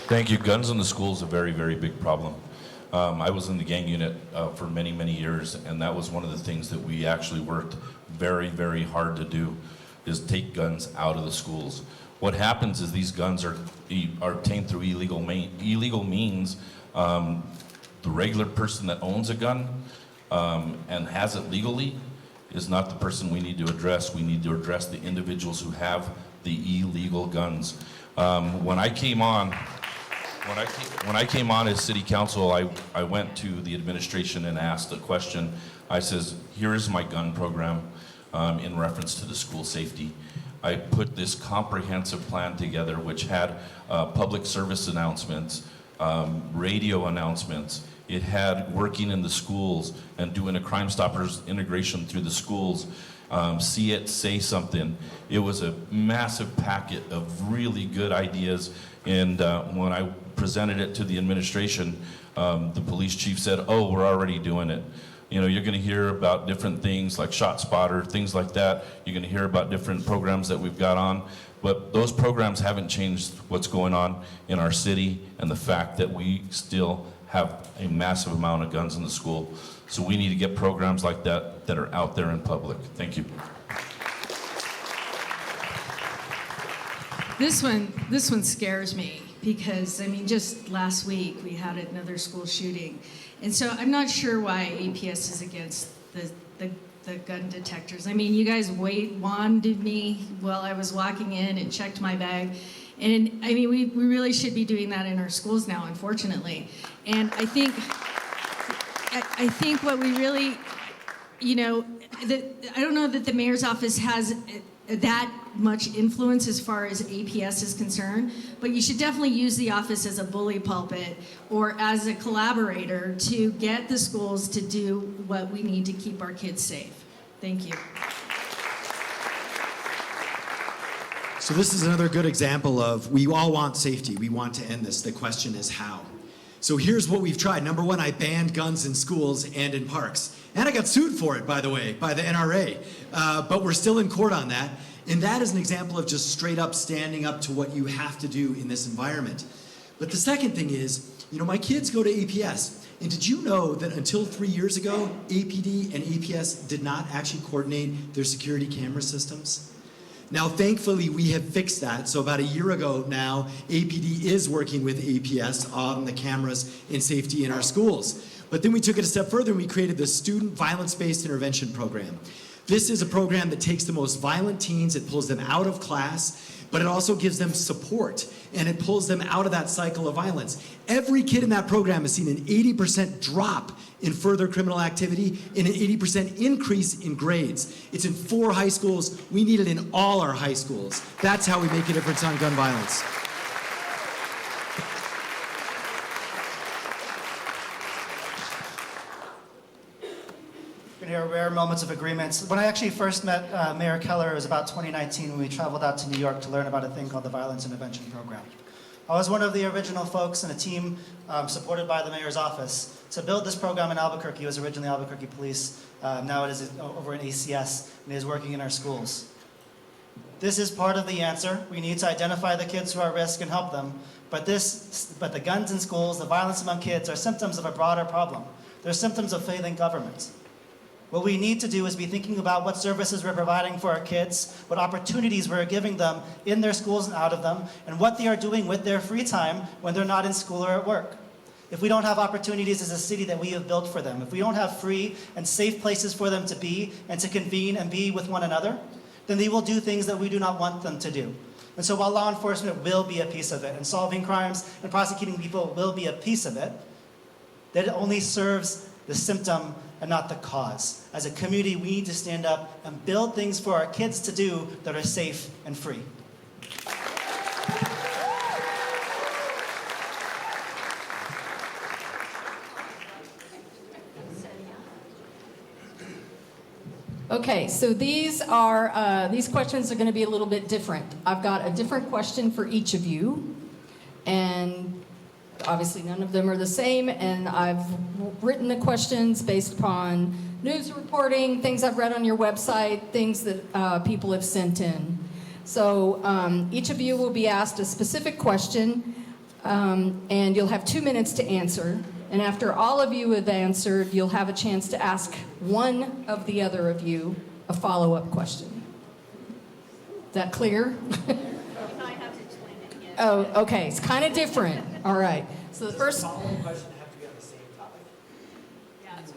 Speaker 7: Thank you. Guns in the school is a very, very big problem. I was in the gang unit for many, many years, and that was one of the things that we actually worked very, very hard to do, is take guns out of the schools. What happens is these guns are obtained through illegal means. The regular person that owns a gun and has it legally is not the person we need to address. We need to address the individuals who have the illegal guns. When I came on as city council, I went to the administration and asked a question. I says, here is my gun program in reference to the school safety. I put this comprehensive plan together which had public service announcements, radio announcements. It had working in the schools and doing a Crime Stoppers integration through the schools. See it, say something. It was a massive packet of really good ideas. And when I presented it to the administration, the police chief said, oh, we're already doing it. You know, you're gonna hear about different things like Shot Spotter, things like that. You're gonna hear about different programs that we've got on. But those programs haven't changed what's going on in our city and the fact that we still have a massive amount of guns in the school. So we need to get programs like that that are out there in public. Thank you.
Speaker 3: This one scares me because, I mean, just last week we had another school shooting. And so I'm not sure why APS is against the gun detectors. I mean, you guys wanded me while I was walking in and checked my bag. And I mean, we really should be doing that in our schools now, unfortunately. And I think what we really, you know, I don't know that the mayor's office has that much influence as far as APS is concerned, but you should definitely use the office as a bully pulpit or as a collaborator to get the schools to do what we need to keep our kids safe. Thank you.
Speaker 4: So this is another good example of we all want safety. We want to end this. The question is how. So here's what we've tried. Number one, I banned guns in schools and in parks. And I got sued for it, by the way, by the NRA. But we're still in court on that. And that is an example of just straight up standing up to what you have to do in this environment. But the second thing is, you know, my kids go to APS. And did you know that until 3 years ago, APD and APS did not actually coordinate their security camera systems? Now, thankfully, we have fixed that. So about a year ago now, APD is working with APS on the cameras and safety in our schools. But then we took it a step further and we created the Student Violence-Based Intervention Program. This is a program that takes the most violent teens, it pulls them out of class, but it also gives them support, and it pulls them out of that cycle of violence. Every kid in that program has seen an 80% drop in further criminal activity and an 80% increase in grades. It's in 4 high schools. We need it in all our high schools. That's how we make a difference on gun violence.
Speaker 5: Here are rare moments of agreements. When I actually first met Mayor Keller, it was about 2019 when we traveled out to New York to learn about a thing called the Violence Intervention Program. I was one of the original folks in a team supported by the mayor's office to build this program in Albuquerque. It was originally Albuquerque Police. Now it is over in ACS, and it is working in our schools. This is part of the answer. We need to identify the kids who are at risk and help them. But the guns in schools, the violence among kids, are symptoms of a broader problem. They're symptoms of failing government. What we need to do is be thinking about what services we're providing for our kids, what opportunities we're giving them in their schools and out of them, and what they are doing with their free time when they're not in school or at work. If we don't have opportunities as a city that we have built for them, if we don't have free and safe places for them to be and to convene and be with one another, then they will do things that we do not want them to do. And so while law enforcement will be a piece of it, and solving crimes and prosecuting people will be a piece of it, that it only serves the symptom and not the cause. As a community, we need to stand up and build things for our kids to do that are safe and free.
Speaker 1: Okay, so these questions are going to be a little bit different. I've got a different question for each of you, and Obviously, none of them are the same, and I've written the questions based upon news reporting, things I've read on your website, things that people have sent in. So each of you will be asked a specific question, and you'll have 2 minutes to answer. And after all of you have answered, you'll have a chance to ask one of the other of you a follow-up question. Is that clear? Oh, okay, it's kind of different. All right. So the first
Speaker 8: Follow-up question have to be on the same topic?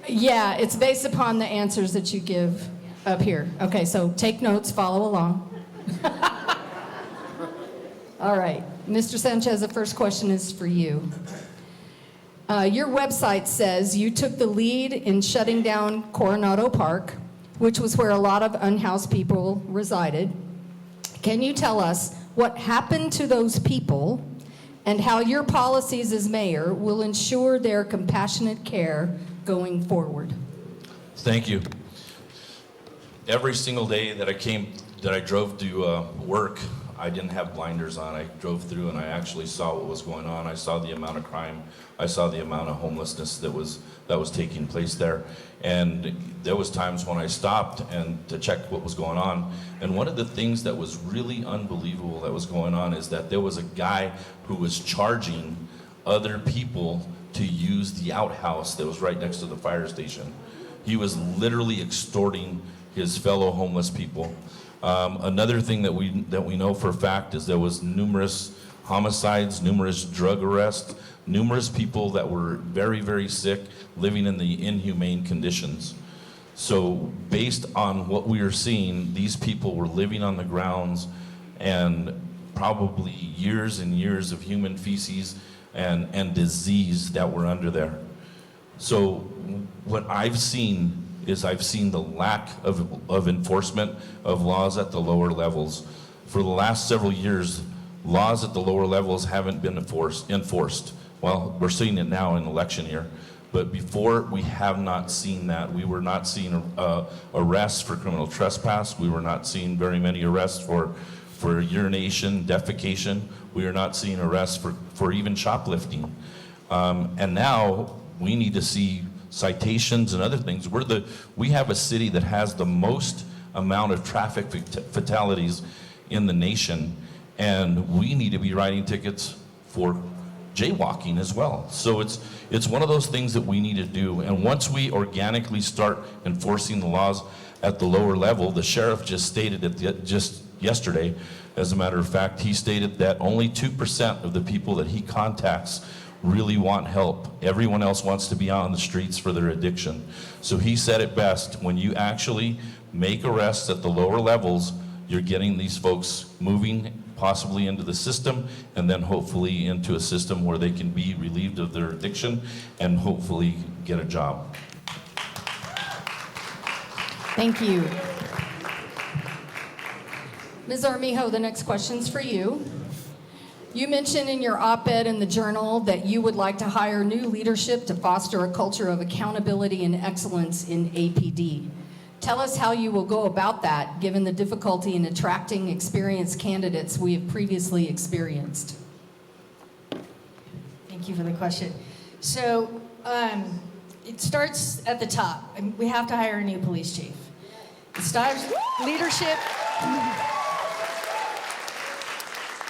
Speaker 1: Yeah, it's based upon the answers that you give up here. Okay, so take notes, follow along. All right, Mr. Sanchez, the first question is for you. Your website says you took the lead in shutting down Coronado Park, which was where a lot of unhoused people resided. Can you tell us what happened to those people and how your policies as mayor will ensure their compassionate care going forward?
Speaker 7: Thank you. Every single day that I drove to work, I didn't have blinders on. I drove through and I actually saw what was going on. I saw the amount of crime. I saw the amount of homelessness that was taking place there. And there was times when I stopped and to check what was going on. And one of the things that was really unbelievable that was going on is that there was a guy who was charging other people to use the outhouse that was right next to the fire station. He was literally extorting his fellow homeless people. Another thing that we know for a fact is there was numerous homicides, numerous drug arrests, numerous people that were very, very sick, living in the inhumane conditions. So based on what we are seeing, these people were living on the grounds and probably years and years of human feces and disease that were under there. So what I've seen is I've seen the lack of enforcement of laws at the lower levels. For the last several years, laws at the lower levels haven't been enforced. Well, we're seeing it now in election year, but before we have not seen that. We were not seeing arrests for criminal trespass. We were not seeing very many arrests for urination, defecation. We are not seeing arrests for even shoplifting. And now we need to see citations and other things. We have a city that has the most amount of traffic fatalities in the nation, and we need to be writing tickets for jaywalking as well. So it's one of those things that we need to do. And once we organically start enforcing the laws at the lower level, the sheriff just stated it just yesterday, as a matter of fact, he stated that only 2% of the people that he contacts really want help. Everyone else wants to be out on the streets for their addiction. So he said it best, when you actually make arrests at the lower levels, you're getting these folks moving possibly into the system and then hopefully into a system where they can be relieved of their addiction and hopefully get a job.
Speaker 1: Thank you. Ms. Armijo, the next question's for you. You mentioned in your op-ed in the Journal that you would like to hire new leadership to foster a culture of accountability and excellence in APD. Tell us how you will go about that, given the difficulty in attracting experienced candidates we have previously experienced.
Speaker 3: Thank you for the question. So it starts at the top. We have to hire a new police chief. It starts leadership.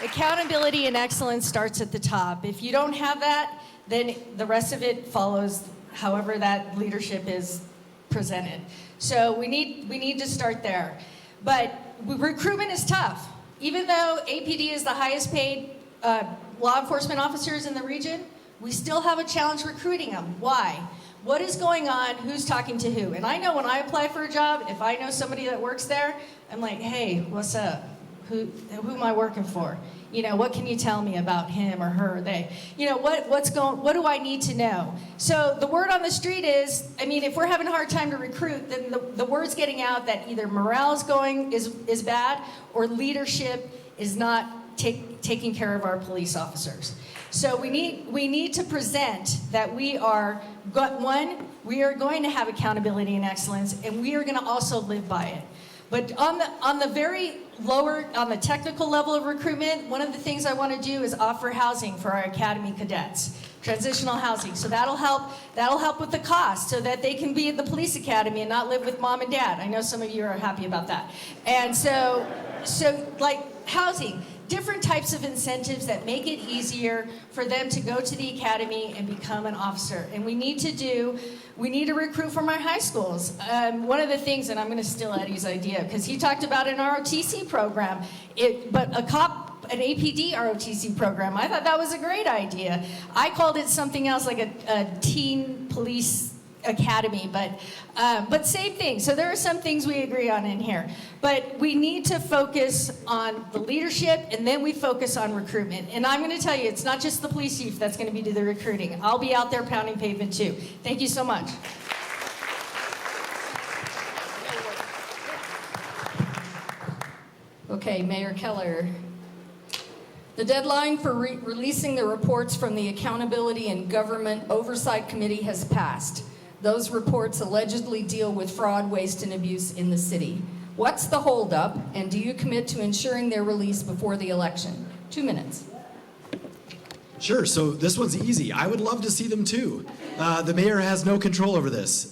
Speaker 3: Accountability and excellence starts at the top. If you don't have that, then the rest of it follows however that leadership is presented. So we need to start there. But recruitment is tough. Even though APD is the highest paid law enforcement officers in the region, we still have a challenge recruiting them. Why? What is going on? Who's talking to who? And I know when I apply for a job, if I know somebody that works there, I'm like, hey, what's up? Who am I working for? You know, what can you tell me about him or her or they? You know, what do I need to know? So the word on the street is, I mean, if we're having a hard time to recruit, then the word's getting out that either morale is bad or leadership is not taking care of our police officers. So we need to present that we are going to have accountability and excellence, and we are going to also live by it. But on the very lower, on the technical level of recruitment, one of the things I want to do is offer housing for our academy cadets, transitional housing. So that'll help with the cost so that they can be at the police academy and not live with mom and dad. I know some of you are happy about that. And so like housing, different types of incentives that make it easier for them to go to the academy and become an officer. And we need to recruit from our high schools. One of the things, and I'm going to steal Eddie's idea, because he talked about an ROTC program, but an APD ROTC program. I thought that was a great idea. I called it something else, like a teen police academy, but same thing. So there are some things we agree on in here. But we need to focus on the leadership, and then we focus on recruitment. And I'm going to tell you, it's not just the police chief that's going to be doing the recruiting. I'll be out there pounding pavement too. Thank you so much.
Speaker 1: Okay, Mayor Keller. The deadline for releasing the reports from the Accountability and Government Oversight Committee has passed. Those reports allegedly deal with fraud, waste, and abuse in the city. What's the holdup, and do you commit to ensuring their release before the election? 2 minutes.
Speaker 4: Sure, so this one's easy. I would love to see them too. The mayor has no control over this.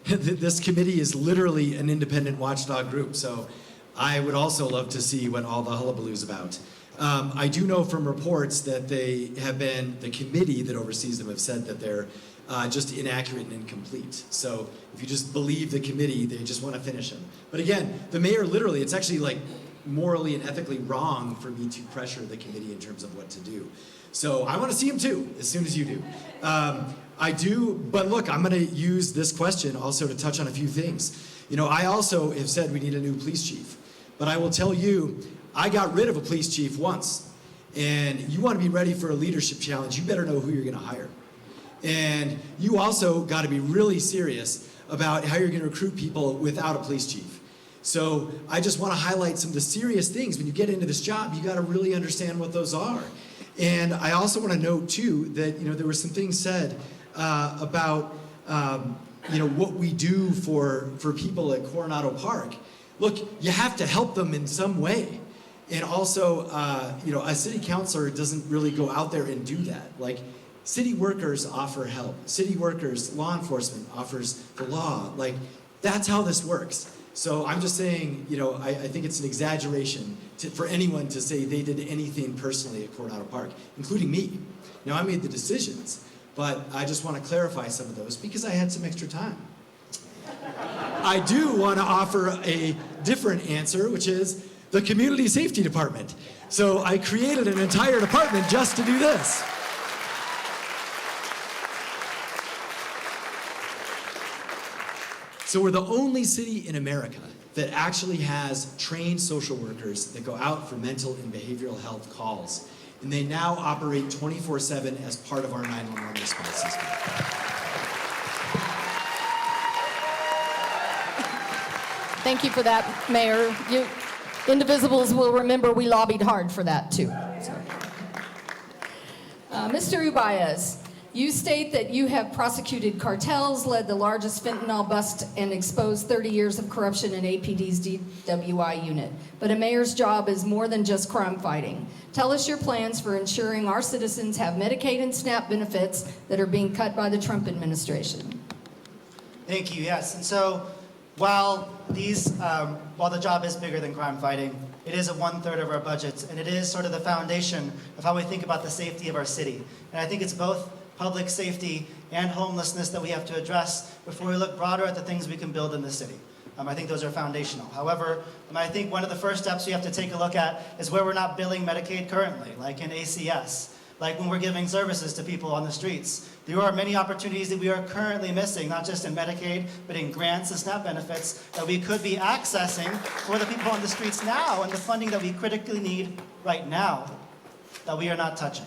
Speaker 4: This committee is literally an independent watchdog group, so I would also love to see what all the hullabaloo's about. I do know from reports that the committee that oversees them have said that they're just inaccurate and incomplete. So if you just believe the committee, they just want to finish them. But again, the mayor literally, it's actually like morally and ethically wrong for me to pressure the committee in terms of what to do. So I want to see him too, as soon as you do. I do, but look, I'm going to use this question also to touch on a few things. You know, I also have said we need a new police chief, but I will tell you, I got rid of a police chief once, and you want to be ready for a leadership challenge, you better know who you're going to hire. And you also got to be really serious about how you're going to recruit people without a police chief. So I just want to highlight some of the serious things. When you get into this job, you got to really understand what those are. And I also want to note too that, you know, there were some things said about you know, what we do for people at Coronado Park. Look, you have to help them in some way. And also, you know, a city councilor doesn't really go out there and do that. Like, city workers offer help. City workers, law enforcement offers the law. Like, that's how this works. So I'm just saying, you know, I think it's an exaggeration for anyone to say they did anything personally at Coronado Park, including me. Now, I made the decisions, but I just want to clarify some of those because I had some extra time. I do want to offer a different answer, which is the Community Safety Department. So I created an entire department just to do this. So we're the only city in America that actually has trained social workers that go out for mental and behavioral health calls. And they now operate 24/7 as part of our 911 response system.
Speaker 1: Thank you for that, Mayor. You Indivisibles will remember we lobbied hard for that too. So. Mr. Uballez, you state that you have prosecuted cartels, led the largest fentanyl bust, and exposed 30 years of corruption in APD's DWI unit. But a mayor's job is more than just crime fighting. Tell us your plans for ensuring our citizens have Medicaid and SNAP benefits that are being cut by the Trump administration.
Speaker 5: Thank you, yes. And so while the job is bigger than crime fighting, it is 1/3 of our budget, and it is sort of the foundation of how we think about the safety of our city. And I think it's both public safety and homelessness that we have to address before we look broader at the things we can build in the city. I think those are foundational. However, I think one of the first steps we have to take a look at is where we're not billing Medicaid currently, like in ACS, like when we're giving services to people on the streets. There are many opportunities that we are currently missing, not just in Medicaid, but in grants and SNAP benefits that we could be accessing for the people on the streets now, and the funding that we critically need right now that we are not touching.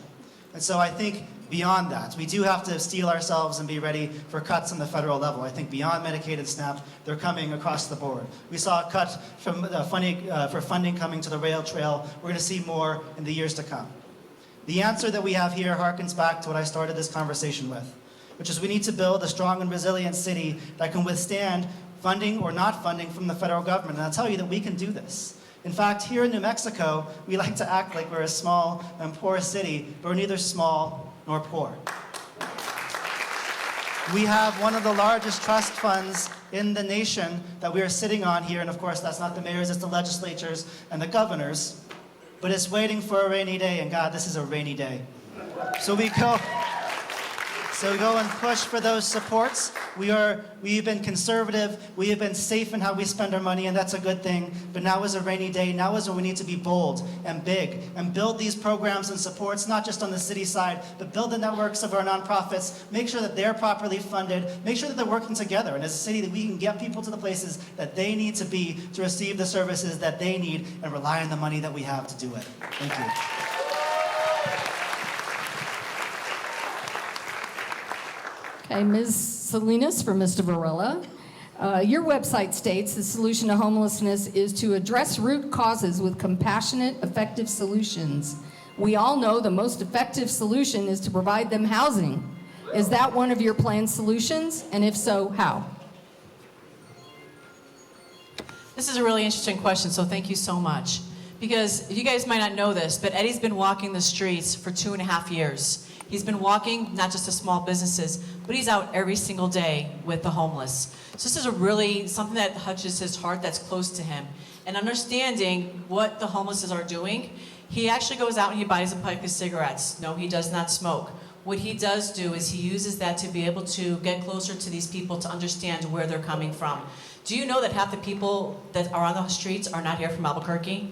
Speaker 5: And so I think beyond that, we do have to steel ourselves and be ready for cuts on the federal level. I think beyond Medicaid and SNAP, they're coming across the board. We saw a cut from for funding coming to the rail trail. We're going to see more in the years to come. The answer that we have here harkens back to what I started this conversation with, which is we need to build a strong and resilient city that can withstand funding or not funding from the federal government. And I'll tell you that we can do this. In fact, here in New Mexico, we like to act like we're a small and poor city, but we're neither small nor poor. We have one of the largest trust funds in the nation that we are sitting on here, and of course that's not the mayors, it's the legislatures and the governors, but it's waiting for a rainy day, and God, this is a rainy day. So we go and push for those supports. We've been conservative, we have been safe in how we spend our money, and that's a good thing. But now is a rainy day. Now is when we need to be bold and big and build these programs and supports, not just on the city side, but build the networks of our nonprofits, make sure that they're properly funded, make sure that they're working together. And as a city, that we can get people to the places that they need to be to receive the services that they need and rely on the money that we have to do it. Thank you.
Speaker 1: Okay, Ms. Salinas for Mr. Varela. Your website states the solution to homelessness is to address root causes with compassionate, effective solutions. We all know the most effective solution is to provide them housing. Is that one of your planned solutions? And if so, how?
Speaker 6: This is a really interesting question, so thank you so much. Because you guys might not know this, but Eddie's been walking the streets for 2.5 years. He's been walking not just to small businesses, but he's out every single day with the homeless. So this is something that touches his heart, that's close to him. And understanding what the homeless are doing, he actually goes out and he buys a pack of cigarettes. No, he does not smoke. What he does do is he uses that to be able to get closer to these people to understand where they're coming from. Do you know that half the people that are on the streets are not here from Albuquerque?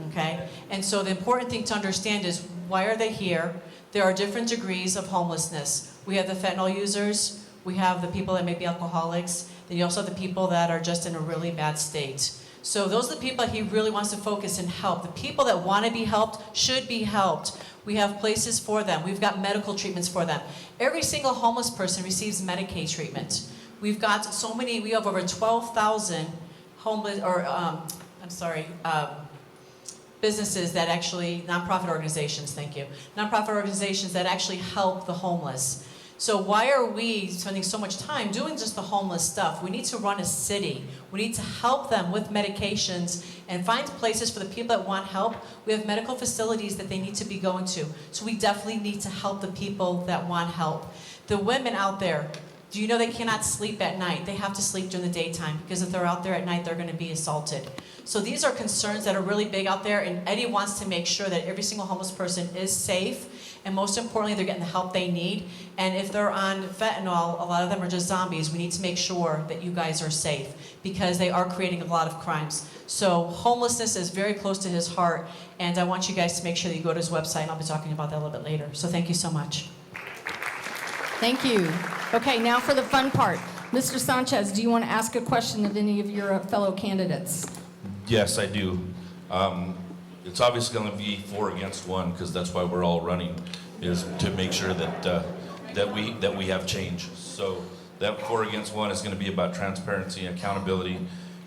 Speaker 6: Okay, and so the important thing to understand is, why are they here? There are different degrees of homelessness. We have the fentanyl users, we have the people that may be alcoholics, then you also have the people that are just in a really bad state. So those are the people that he really wants to focus and help. The people that want to be helped should be helped. We have places for them. We've got medical treatments for them. Every single homeless person receives Medicaid treatment. We have over 12,000 businesses that actually, nonprofit organizations, thank you, nonprofit organizations that actually help the homeless. So why are we spending so much time doing just the homeless stuff? We need to run a city. We need to help them with medications and find places for the people that want help. We have medical facilities that they need to be going to. So we definitely need to help the people that want help. The women out there, do you know they cannot sleep at night? They have to sleep during the daytime, because if they're out there at night, they're going to be assaulted. So these are concerns that are really big out there, and Eddie wants to make sure that every single homeless person is safe, and most importantly, they're getting the help they need. And if they're on fentanyl, a lot of them are just zombies. We need to make sure that you guys are safe, because they are creating a lot of crimes. So homelessness is very close to his heart, and I want you guys to make sure that you go to his website, and I'll be talking about that a little bit later. So thank you so much.
Speaker 1: Thank you. Okay, now for the fun part. Mr. Sanchez, do you want to ask a question of any of your fellow candidates?
Speaker 7: Yes, I do. It's obviously going to be 4 against 1, because that's why we're all running, is to make sure that we have change. So that 4 against 1 is going to be about transparency and accountability.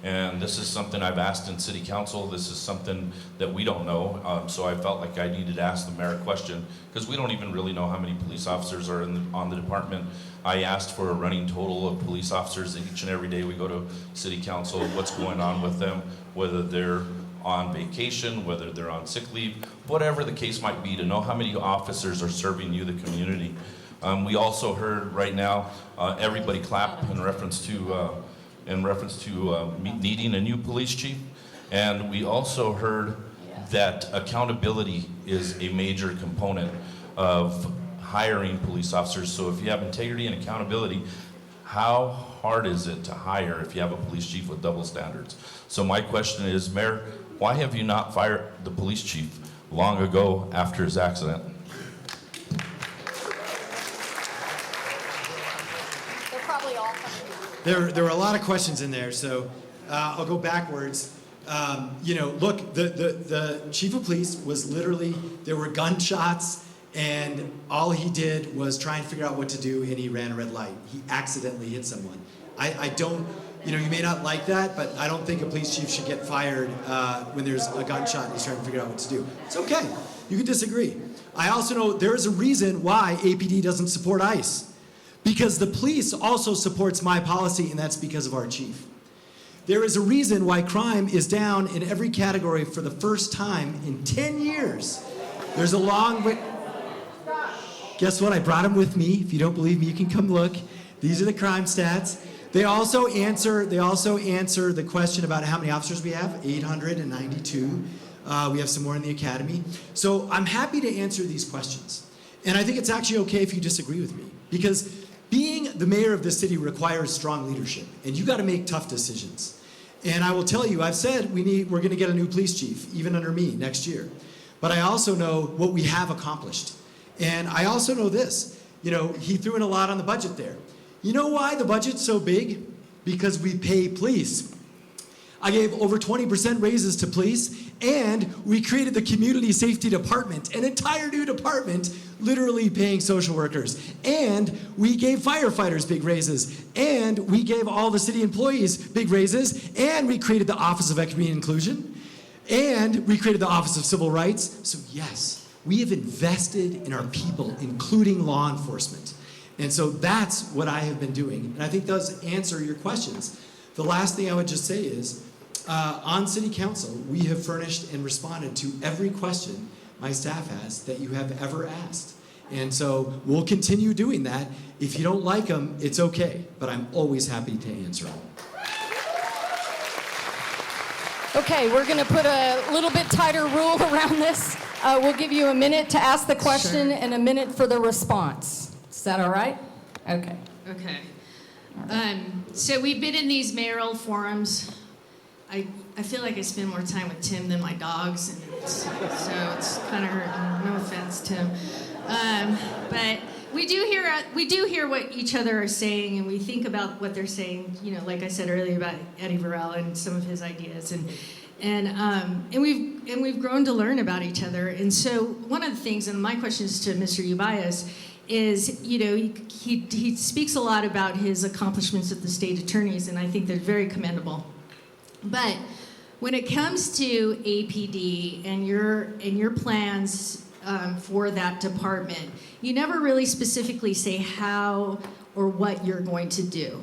Speaker 7: And this is something I've asked in City Council. This is something that we don't know. So I felt like I needed to ask the mayor a question, because we don't even really know how many police officers are on the department. I asked for a running total of police officers each and every day we go to City Council, what's going on with them, whether they're on vacation, whether they're on sick leave, whatever the case might be, to know how many officers are serving you, the community. We also heard right now, everybody clap in reference to needing a new police chief. And we also heard that accountability is a major component of hiring police officers. So if you have integrity and accountability, how hard is it to hire if you have a police chief with double standards? So my question is, Mayor, why have you not fired the police chief long ago after his accident?
Speaker 1: They're probably all
Speaker 4: There were a lot of questions in there, so I'll go backwards. Look, the chief of police was literally, there were gunshots, and all he did was try and figure out what to do, and he ran a red light. He accidentally hit someone. I don't, you may not like that, but I don't think a police chief should get fired when there's a gunshot and he's trying to figure out what to do. It's okay. You can disagree. I also know there is a reason why APD doesn't support ICE. because the police also supports my policy, and that's because of our chief. There is a reason why crime is down in every category for the first time in 10 years. There's a long way. Guess what? I brought them with me. If you don't believe me, you can come look. These are the crime stats. They also answer the question about how many officers we have, 892. We have some more in the academy. So I'm happy to answer these questions. And I think it's actually okay if you disagree with me, because being the mayor of this city requires strong leadership, and you got to make tough decisions. And I will tell you, I've said we're going to get a new police chief, even under me, next year. But I also know what we have accomplished. And I also know this, he threw in a lot on the budget there. You know why the budget's so big? Because we pay police. I gave over 20% raises to police, and we created the Community Safety Department, an entire new department, literally paying social workers. And we gave firefighters big raises, and we gave all the city employees big raises, and we created the Office of Equity and Inclusion, and we created the Office of Civil Rights. So yes, we have invested in our people, including law enforcement. And so that's what I have been doing, and I think those answer your questions. The last thing I would just say is, on City Council, we have furnished and responded to every question my staff has that you have ever asked. And so we'll continue doing that. If you don't like them, it's okay, but I'm always happy to answer them.
Speaker 1: Okay, we're going to put a little bit tighter rule around this. We'll give you a minute to ask the question and a minute for the response. Is that all right? Okay.
Speaker 3: Okay. So we've been in these mayoral forums. I feel like I spend more time with Tim than my dogs, and so it's kind of hurting. No offense, Tim. But we do hear what each other are saying, and we think about what they're saying. Like I said earlier about Eddie Varela and some of his ideas, and we've grown to learn about each other. And so one of the things, and my question is to Mr. Uballez, is he speaks a lot about his accomplishments at the state attorneys, and I think they're very commendable. But when it comes to APD and your plans for that department, you never really specifically say how or what you're going to do.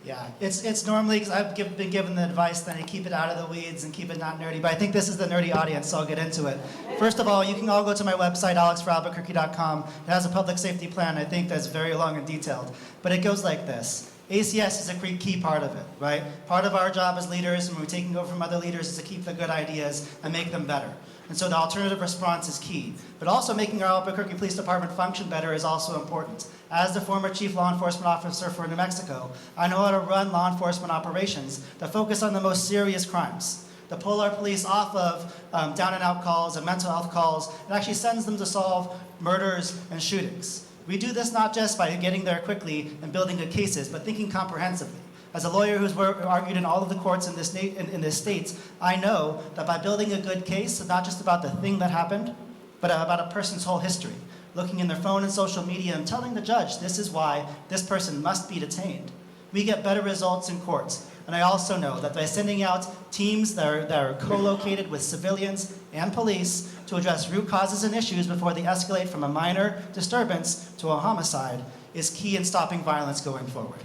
Speaker 5: Yeah, it's normally, because I've been given the advice that I keep it out of the weeds and keep it not nerdy, but I think this is the nerdy audience, so I'll get into it. First of all, you can all go to my website, alexforalbuquerque.com. It has a public safety plan, I think, that's very long and detailed. But it goes like this. ACS is a key part of it, right? Part of our job as leaders, and when we're taking over from other leaders, is to keep the good ideas and make them better. And so the alternative response is key. But also making our Albuquerque Police Department function better is also important. As the former chief law enforcement officer for New Mexico, I know how to run law enforcement operations that focus on the most serious crimes, that pull our police off of down and out calls and mental health calls, and actually sends them to solve murders and shootings. We do this not just by getting there quickly and building good cases, but thinking comprehensively. As a lawyer who's argued in all of the courts in this state, I know that by building a good case, it's not just about the thing that happened, but about a person's whole history. Looking in their phone and social media and telling the judge, this is why this person must be detained. We get better results in courts. And I also know that by sending out teams that are co-located with civilians and police to address root causes and issues before they escalate from a minor disturbance to a homicide is key in stopping violence going forward.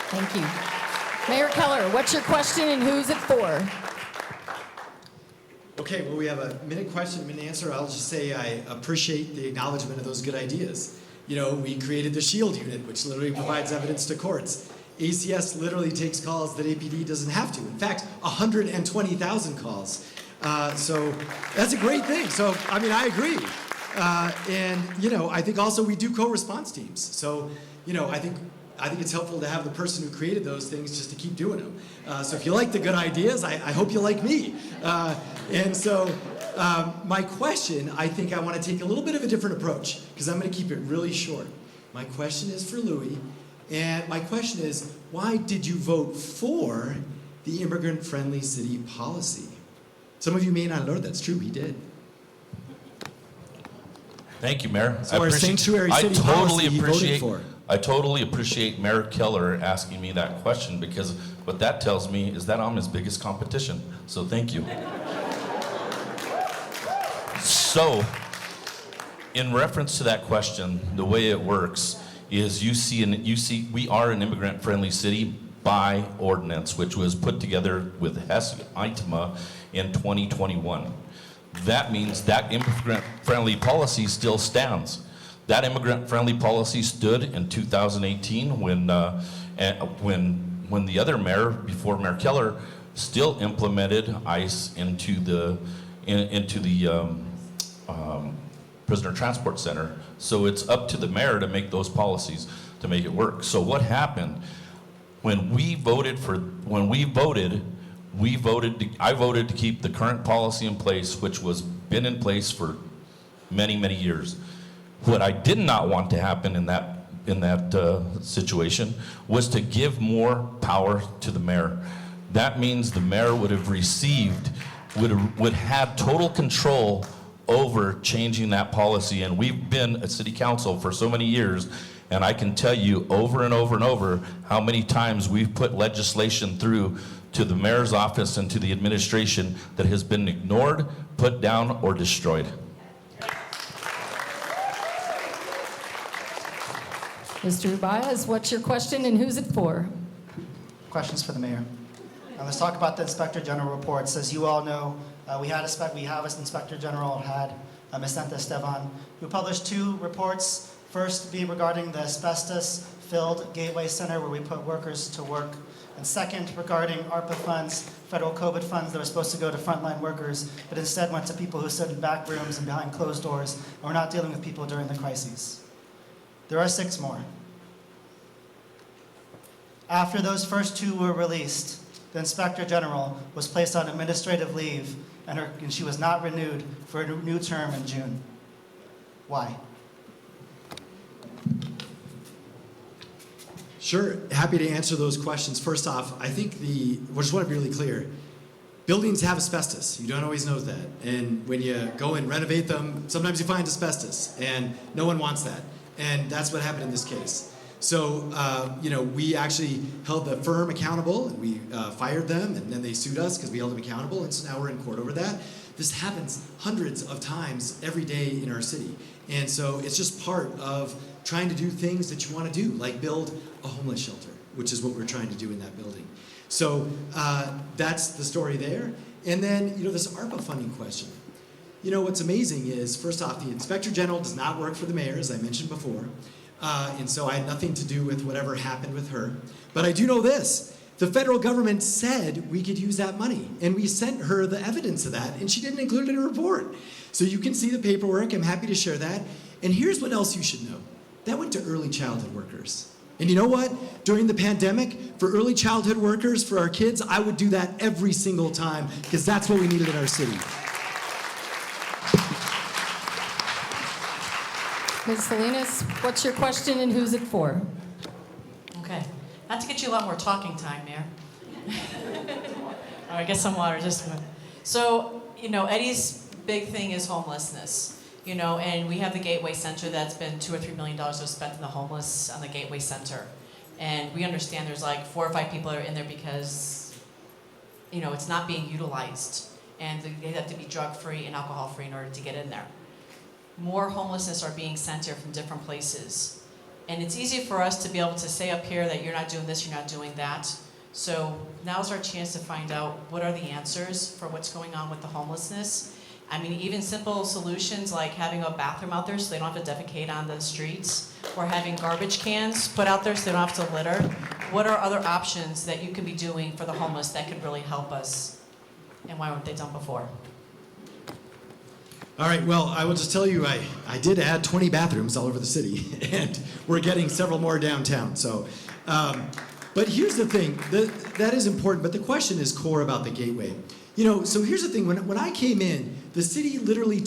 Speaker 1: Thank you. Mayor Keller, what's your question and who's it for?
Speaker 4: Okay, well, we have a minute question, a minute answer. I'll just say I appreciate the acknowledgement of those good ideas. We created the SHIELD unit, which literally provides evidence to courts. ACS literally takes calls that APD doesn't have to. In fact, 120,000 calls. So that's a great thing. So, I agree. I think also we do co-response teams. So, I think it's helpful to have the person who created those things just to keep doing them. So if you like the good ideas, I hope you like me. My question, I think I want to take a little bit of a different approach, because I'm going to keep it really short. My question is for Louie, and my question is, why did you vote for the immigrant-friendly city policy? Some of you may not know that's true, he did.
Speaker 7: Thank you, Mayor.
Speaker 4: So our sanctuary city policy he voted for.
Speaker 7: I totally appreciate Mayor Keller asking me that question, because what that tells me is that I'm his biggest competition. So thank you. So In reference to that question, the way it works is we are an immigrant-friendly city by ordinance, which was put together with Hesse Itema in 2021. That means that immigrant-friendly policy still stands. That immigrant-friendly policy stood in 2018 when the other mayor, before Mayor Keller, still implemented ICE into the prisoner transport center. So it's up to the mayor to make those policies to make it work. So what happened when I voted to keep the current policy in place, which was been in place for many, many years. What I did not want to happen in that situation was to give more power to the mayor. That means the mayor would have total control over changing that policy. And we've been a city council for so many years, and I can tell you over and over and over how many times we've put legislation through to the mayor's office and to the administration that has been ignored, put down, or destroyed.
Speaker 1: Mr. Uballez, what's your question and who's it for?
Speaker 5: Questions for the mayor. Let's talk about the Inspector General reports. As you all know, we have an Inspector General, Ms. Estevan, who published 2 reports. First be regarding the asbestos-filled Gateway Center where we put workers to work. And second, regarding ARPA funds, federal COVID funds that were supposed to go to frontline workers, but instead went to people who stood in back rooms and behind closed doors, and we're not dealing with people during the crises. There are 6 more. After those first 2 were released, the Inspector General was placed on administrative leave, and she was not renewed for a new term in June. Why?
Speaker 4: Sure, happy to answer those questions. First off, I think I just want to be really clear. Buildings have asbestos. You don't always know that. And when you go and renovate them, sometimes you find asbestos, and no one wants that. And that's what happened in this case. So, we actually held the firm accountable, and we fired them, and then they sued us because we held them accountable, and so now we're in court over that. This happens hundreds of times every day in our city. And so it's just part of trying to do things that you want to do, like build a homeless shelter, which is what we're trying to do in that building. So that's the story there. And then, this ARPA funding question. What's amazing is, first off, the Inspector General does not work for the mayor, as I mentioned before. And so I had nothing to do with whatever happened with her. But I do know this. The federal government said we could use that money, and we sent her the evidence of that, and she didn't include it in her report. So you can see the paperwork. I'm happy to share that. And here's what else you should know. That went to early childhood workers. And you know what? During the pandemic, for early childhood workers, for our kids, I would do that every single time, because that's what we needed in our city.
Speaker 1: Ms. Salinas, what's your question and who's it for?
Speaker 6: Okay. Not to get you a lot more talking time, Mayor. All right, get some water, just a minute. So, Eddie's big thing is homelessness, and we have the Gateway Center that's been $2 or $3 million was spent on the homeless on the Gateway Center. And we understand there's like 4 or 5 people that are in there because, it's not being utilized. And they have to be drug-free and alcohol-free in order to get in there. More homelessness are being sent here from different places. And it's easy for us to be able to say up here that you're not doing this, you're not doing that. So now's our chance to find out what are the answers for what's going on with the homelessness. I mean, even simple solutions like having a bathroom out there so they don't have to defecate on the streets, or having garbage cans put out there so they don't have to litter. What are other options that you can be doing for the homeless that could really help us? And why weren't they done before?
Speaker 4: All right, well, I will just tell you, I did add 20 bathrooms all over the city, and we're getting several more downtown. So, but here's the thing, that is important, but the question is core about the Gateway. So here's the thing, when I came in, the city literally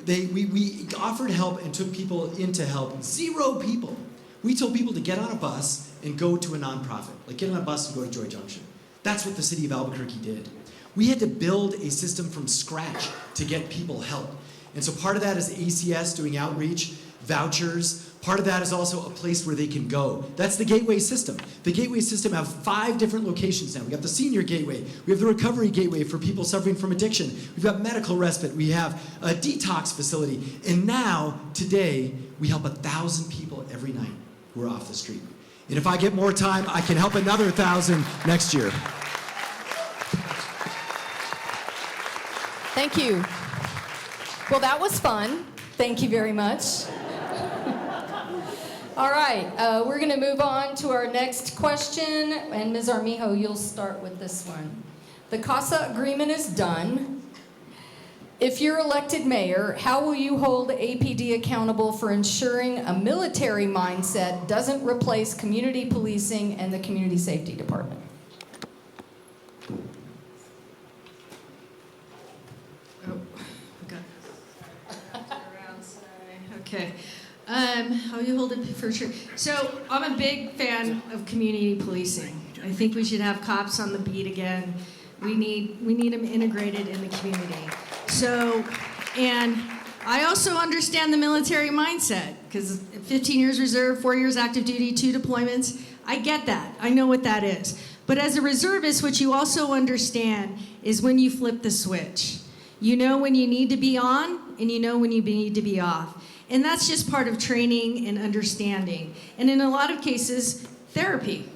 Speaker 4: we offered help and took people into help, 0 people. We told people to get on a bus and go to a nonprofit, like get on a bus and go to Joy Junction. That's what the city of Albuquerque did. We had to build a system from scratch to get people help. And so part of that is ACS doing outreach, vouchers. part of that is also a place where they can go. That's the gateway system. The gateway system have 5 different locations now. We got the senior gateway. We have the recovery gateway for people suffering from addiction. We've got medical respite. We have a detox facility. And now, today, we help 1,000 people every night who are off the street. And if I get more time, I can help another 1,000 next year.
Speaker 1: Thank you. Well, that was fun. Thank you very much. All right, we're going to move on to our next question. And Ms. Armijo, you'll start with this one. The CASA agreement is done. If you're elected mayor, how will you hold APD accountable for ensuring a military mindset doesn't replace community policing and the community safety department?
Speaker 3: Okay. How you hold it for sure. So I'm a big fan of community policing. I think we should have cops on the beat again. We need them integrated in the community. So, and I also understand the military mindset because 15 years reserve, 4 years active duty, 2 deployments. I get that. I know what that is. But as a reservist, what you also understand is when you flip the switch. You know when you need to be on and you know when you need to be off. And that's just part of training and understanding. And in a lot of cases, therapy.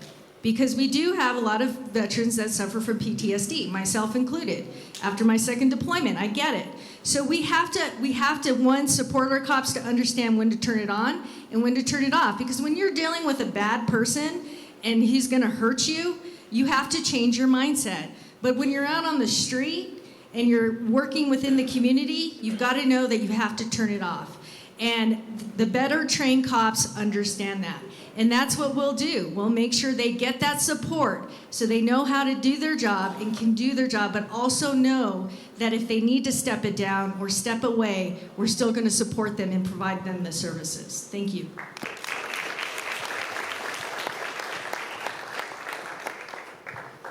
Speaker 3: Because we do have a lot of veterans that suffer from PTSD, myself included. After my second deployment, I get it. So we have to one, support our cops to understand when to turn it on and when to turn it off. Because when you're dealing with a bad person and he's gonna hurt you, you have to change your mindset. But when you're out on the street and you're working within the community, you've got to know that you have to turn it off. And the better trained cops understand that. And that's what we'll do. We'll make sure they get that support so they know how to do their job and can do their job, but also know that if they need to step it down or step away, we're still going to support them and provide them the services. Thank you.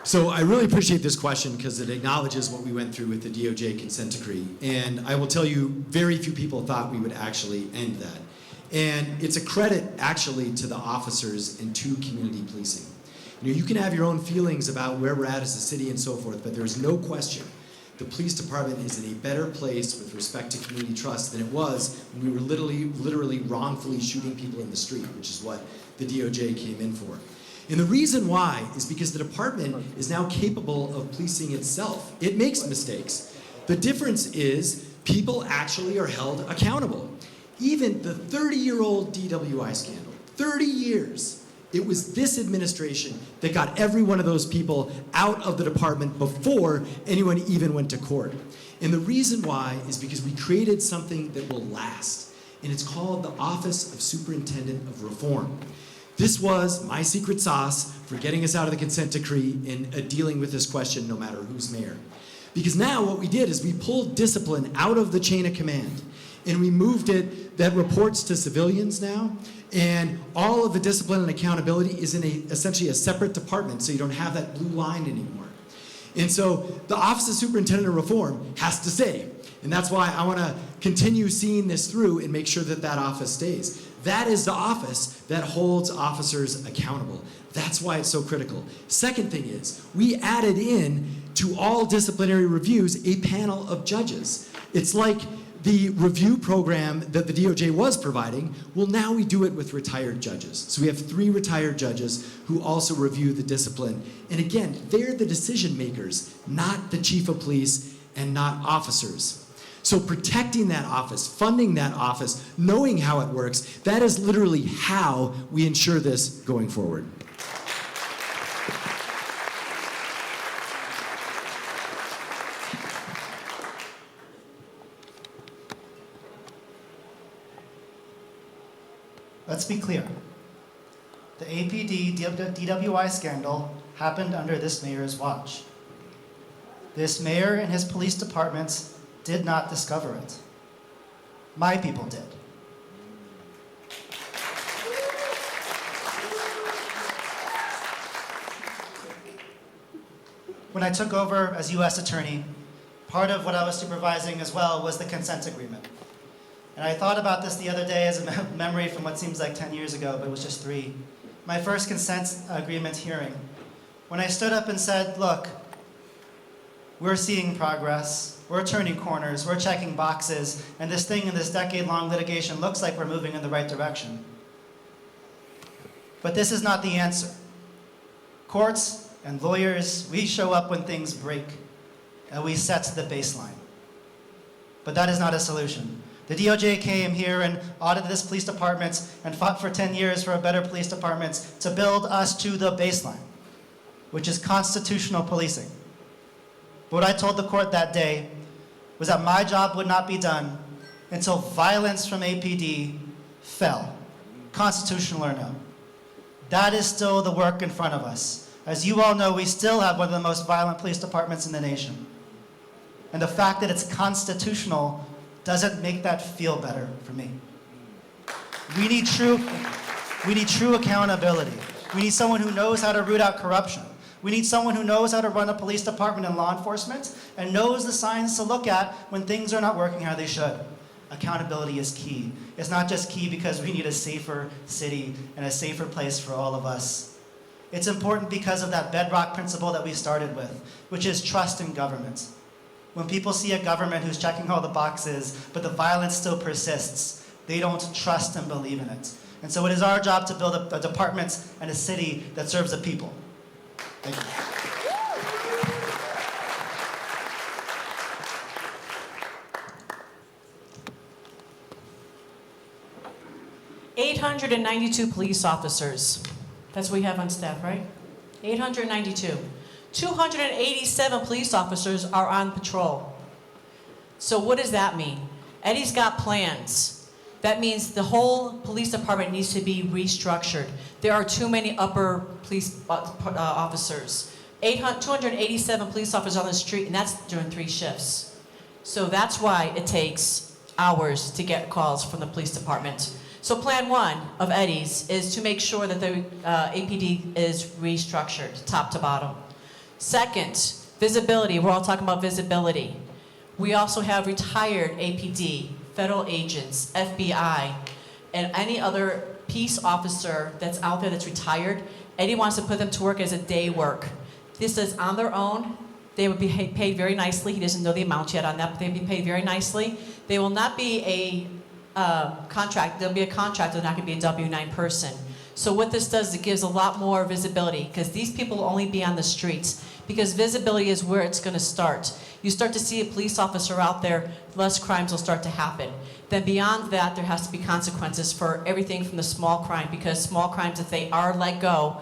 Speaker 4: So I really appreciate this question because it acknowledges what we went through with the DOJ consent decree. And I will tell you, very few people thought we would actually end that. And it's a credit, actually, to the officers and to community policing. You know, you can have your own feelings about where we're at as a city and so forth, but there's no question the police department is in a better place with respect to community trust than it was when we were literally wrongfully shooting people in the street, which is what the DOJ came in for. And the reason why is because the department is now capable of policing itself. It makes mistakes. The difference is people actually are held accountable. Even the 30-year-old DWI scandal, 30 years, it was this administration that got every one of those people out of the department before anyone even went to court. And the reason why is because we created something that will last, and it's called the Office of Superintendent of Reform. This was my secret sauce for getting us out of the consent decree and dealing with this question no matter who's mayor. Because now what we did is we pulled discipline out of the chain of command and we moved it that reports to civilians now, and all of the discipline and accountability is in essentially a separate department, so you don't have that blue line anymore. And so the Office of Superintendent of Reform has to stay. And that's why I want to continue seeing this through and make sure that that office stays. That is the office that holds officers accountable. That's why it's so critical. Second thing is, we added in to all disciplinary reviews a panel of judges. It's like the review program that the DOJ was providing. Well, now we do it with retired judges. So we have 3 retired judges who also review the discipline. And again, they're the decision makers, not the chief of police and not officers. So protecting that office, funding that office, knowing how it works, that is literally how we ensure this going forward.
Speaker 5: Let's be clear. The APD DWI scandal happened under this mayor's watch. This mayor and his police departments did not discover it. My people did. When I took over as U.S. Attorney, part of what I was supervising as well was the consent agreement. And I thought about this the other day as a memory from what seems like 10 years ago, but it was just 3. My first consent agreement hearing. When I stood up and said, look, we're seeing progress, we're turning corners, we're checking boxes, and this thing in this decade-long litigation looks like we're moving in the right direction. But this is not the answer. Courts and lawyers, we show up when things break, and we set the baseline. But that is not a solution. The DOJ came here and audited this police department and fought for 10 years for a better police department to build us to the baseline, which is constitutional policing. But what I told the court that day was that my job would not be done until violence from APD fell, constitutional or no. That is still the work in front of us. As you all know, we still have one of the most violent police departments in the nation. And the fact that it's constitutional doesn't make that feel better for me. We need true accountability. We need someone who knows how to root out corruption. We need someone who knows how to run a police department and law enforcement and knows the signs to look at when things are not working how they should. Accountability is key. It's not just key because we need a safer city and a safer place for all of us. It's important because of that bedrock principle that we started with, which is trust in government. When people see a government who's checking all the boxes, but the violence still persists, they don't trust and believe in it. And so it is our job to build a department and a city that serves the people. Thank you.
Speaker 6: $892 police officers. That's what we have on staff, right? 892. 287 police officers are on patrol. So what does that mean? Eddie's got plans. That means the whole police department needs to be restructured. There are too many upper police officers. 287 police officers on the street, and that's during 3 shifts. So that's why it takes hours to get calls from the police department. So plan 1 of Eddie's is to make sure that the APD is restructured, top to bottom. Second, visibility. We're all talking about visibility. We also have retired APD, federal agents, FBI, and any other peace officer that's out there that's retired. Eddie wants to put them to work as a day work. This is on their own. They would be paid very nicely. He doesn't know the amount yet on that, but they'd be paid very nicely. They will not be a contract. There'll be a contract. They're not going to be a W-9 person. So what this does, it gives a lot more visibility because these people will only be on the streets because visibility is where it's going to start. You start to see a police officer out there, less crimes will start to happen. Then beyond that, there has to be consequences for everything from the small crime because small crimes, if they are let go,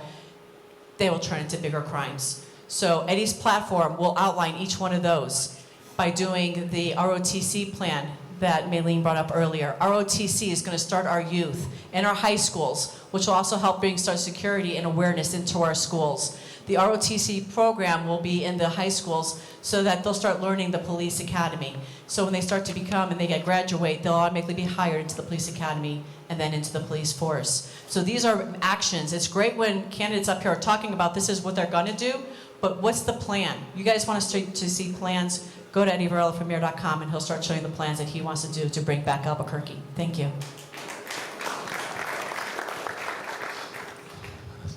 Speaker 6: they will turn into bigger crimes. So Eddie's platform will outline each one of those by doing the ROTC plan that Mayling brought up earlier. ROTC is going to start our youth in our high schools, which will also help bring start security and awareness into our schools. The ROTC program will be in the high schools so that they'll start learning the police academy. So when they start to become and they graduate, they'll automatically be hired into the police academy and then into the police force. So these are actions. It's great when candidates up here are talking about this is what they're going to do, but what's the plan? You guys want us to see plans? Go to eddievarelafrommayor.com and he'll start showing the plans that he wants to do to bring back Albuquerque. Thank you.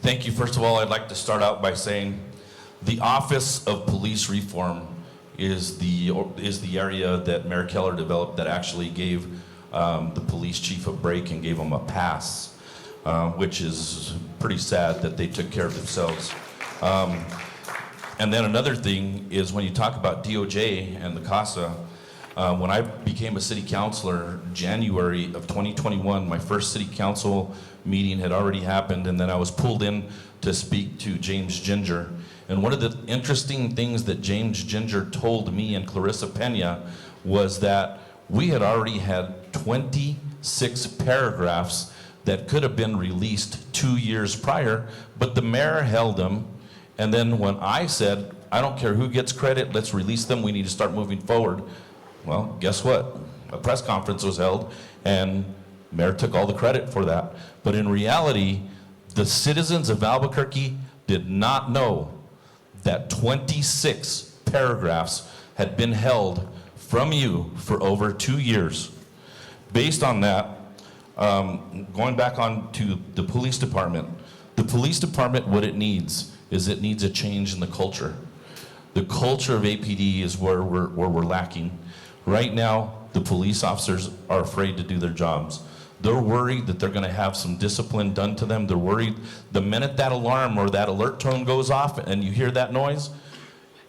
Speaker 7: Thank you. First of all, I'd like to start out by saying the Office of Police Reform is the area that Mayor Keller developed that actually gave the police chief a break and gave him a pass, which is pretty sad that they took care of themselves. And then another thing is when you talk about DOJ and the CASA, when I became a city councilor, January of 2021, my first city council meeting had already happened, and then I was pulled in to speak to James Ginger. And one of the interesting things that James Ginger told me and Clarissa Pena was that we had already had 26 paragraphs that could have been released 2 years prior, but the mayor held them. And then when I said, I don't care who gets credit, let's release them, we need to start moving forward. Well, guess what? A press conference was held, and Mayor took all the credit for that. But in reality, the citizens of Albuquerque did not know that 26 paragraphs had been held from you for over 2 years. Based on that, going back on to the police department, what it needs is it needs a change in the culture. The culture of APD is where we're lacking. Right now, the police officers are afraid to do their jobs. They're worried that they're going to have some discipline done to them. They're worried the minute that alarm or that alert tone goes off and you hear that noise,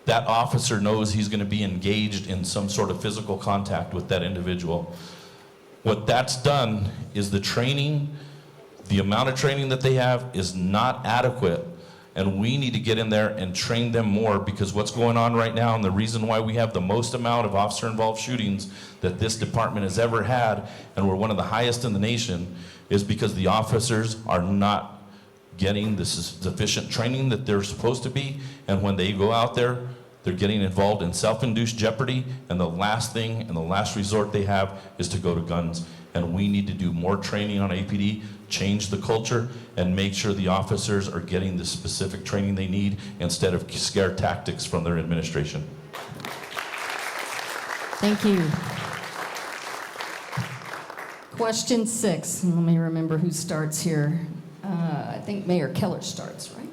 Speaker 7: that officer knows he's going to be engaged in some sort of physical contact with that individual. What that's done is the training, the amount of training that they have is not adequate. And we need to get in there and train them more, because what's going on right now, and the reason why we have the most amount of officer-involved shootings that this department has ever had, and we're one of the highest in the nation, is because the officers are not getting the sufficient training that they're supposed to be, and when they go out there, they're getting involved in self-induced jeopardy, and the last thing and the last resort they have is to go to guns. And we need to do more training on APD, change the culture, and make sure the officers are getting the specific training they need instead of scare tactics from their administration.
Speaker 1: Thank you. Question 6. Let me remember who starts here. I think Mayor Keller starts, right?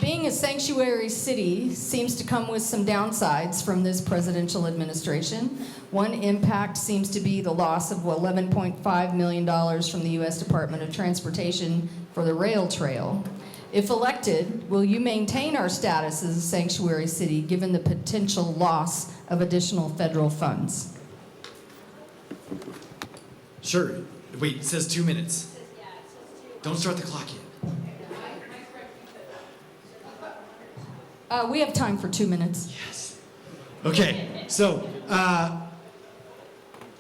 Speaker 1: Being a sanctuary city seems to come with some downsides from this presidential administration. One impact seems to be the loss of $11.5 million from the U.S. Department of Transportation for the rail trail. If elected, will you maintain our status as a sanctuary city given the potential loss of additional federal funds?
Speaker 4: Sure. Wait, it says 2 minutes. Don't start the clock yet.
Speaker 1: We have time for 2 minutes.
Speaker 4: Yes. Okay, so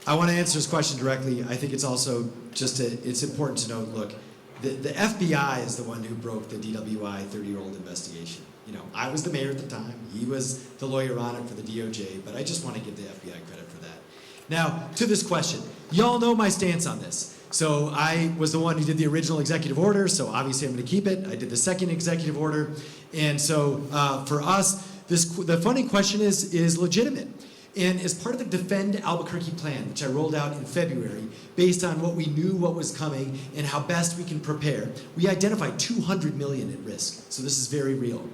Speaker 4: I want to answer this question directly. I think it's also it's important to note, look, the FBI is the one who broke the DWI 30-year-old investigation. You know, I was the mayor at the time. He was the lawyer on it for the DOJ, but I just want to give the FBI credit for that. Now, to this question, y'all know my stance on this. So I was the one who did the original executive order, so obviously I'm going to keep it. I did the second executive order. And so for us, the funding question is legitimate. And as part of the Defend Albuquerque plan, which I rolled out in February, based on what we knew what was coming and how best we can prepare, we identified $200 million at risk. So this is very real.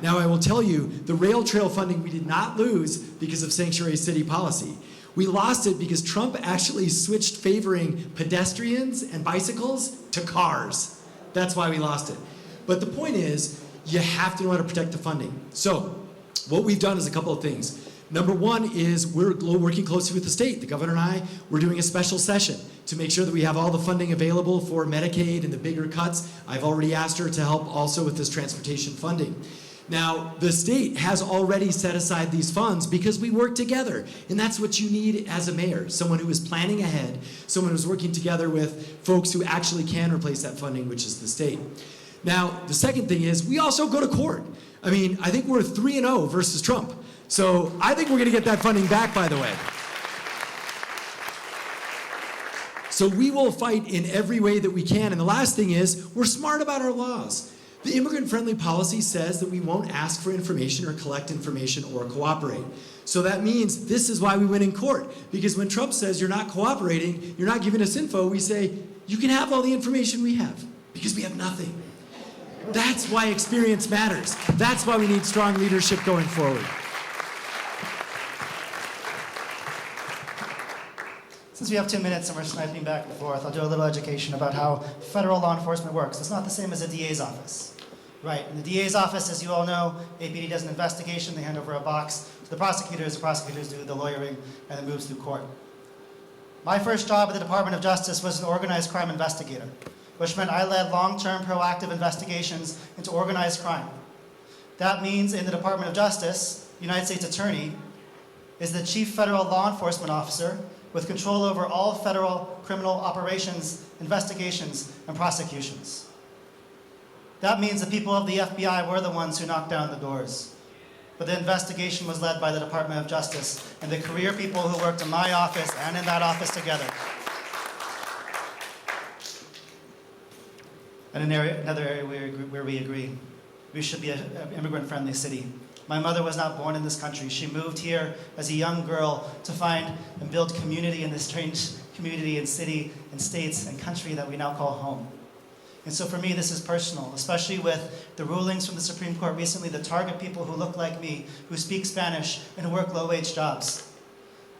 Speaker 4: Now I will tell you, the rail trail funding we did not lose because of sanctuary city policy. We lost it because Trump actually switched favoring pedestrians and bicycles to cars. That's why we lost it. But the point is, you have to know how to protect the funding. So what we've done is a couple of things. Number one is we're working closely with the state. The governor and I, we're doing a special session to make sure that we have all the funding available for Medicaid and the bigger cuts. I've already asked her to help also with this transportation funding. Now, the state has already set aside these funds because we work together. And that's what you need as a mayor, someone who is planning ahead, someone who's working together with folks who actually can replace that funding, which is the state. Now, the second thing is we also go to court. I mean, I think we're 3-0 versus Trump. So I think we're going to get that funding back, by the way. So we will fight in every way that we can. And the last thing is we're smart about our laws. The immigrant-friendly policy says that we won't ask for information or collect information or cooperate. So that means this is why we win in court. Because when Trump says you're not cooperating, you're not giving us info, we say, you can have all the information we have, because we have nothing. That's why experience matters. That's why we need strong leadership going forward.
Speaker 5: Since we have 2 minutes and we're sniping back and forth, I'll do a little education about how federal law enforcement works. It's not the same as a DA's office. Right, in the DA's office, as you all know, APD does an investigation, they hand over a box to the prosecutors do the lawyering, and it moves through court. My first job at the Department of Justice was an organized crime investigator, which meant I led long-term proactive investigations into organized crime. That means in the Department of Justice, the United States Attorney is the chief federal law enforcement officer with control over all federal criminal operations, investigations, and prosecutions. That means the people of the FBI were the ones who knocked down the doors. But the investigation was led by the Department of Justice and the career people who worked in my office and in that office together. And another area where we agree, we should be an immigrant-friendly city. My mother was not born in this country. She moved here as a young girl to find and build community in this strange community and city and states and country that we now call home. And so for me, this is personal, especially with the rulings from the Supreme Court recently that target people who look like me, who speak Spanish, and who work low-wage jobs.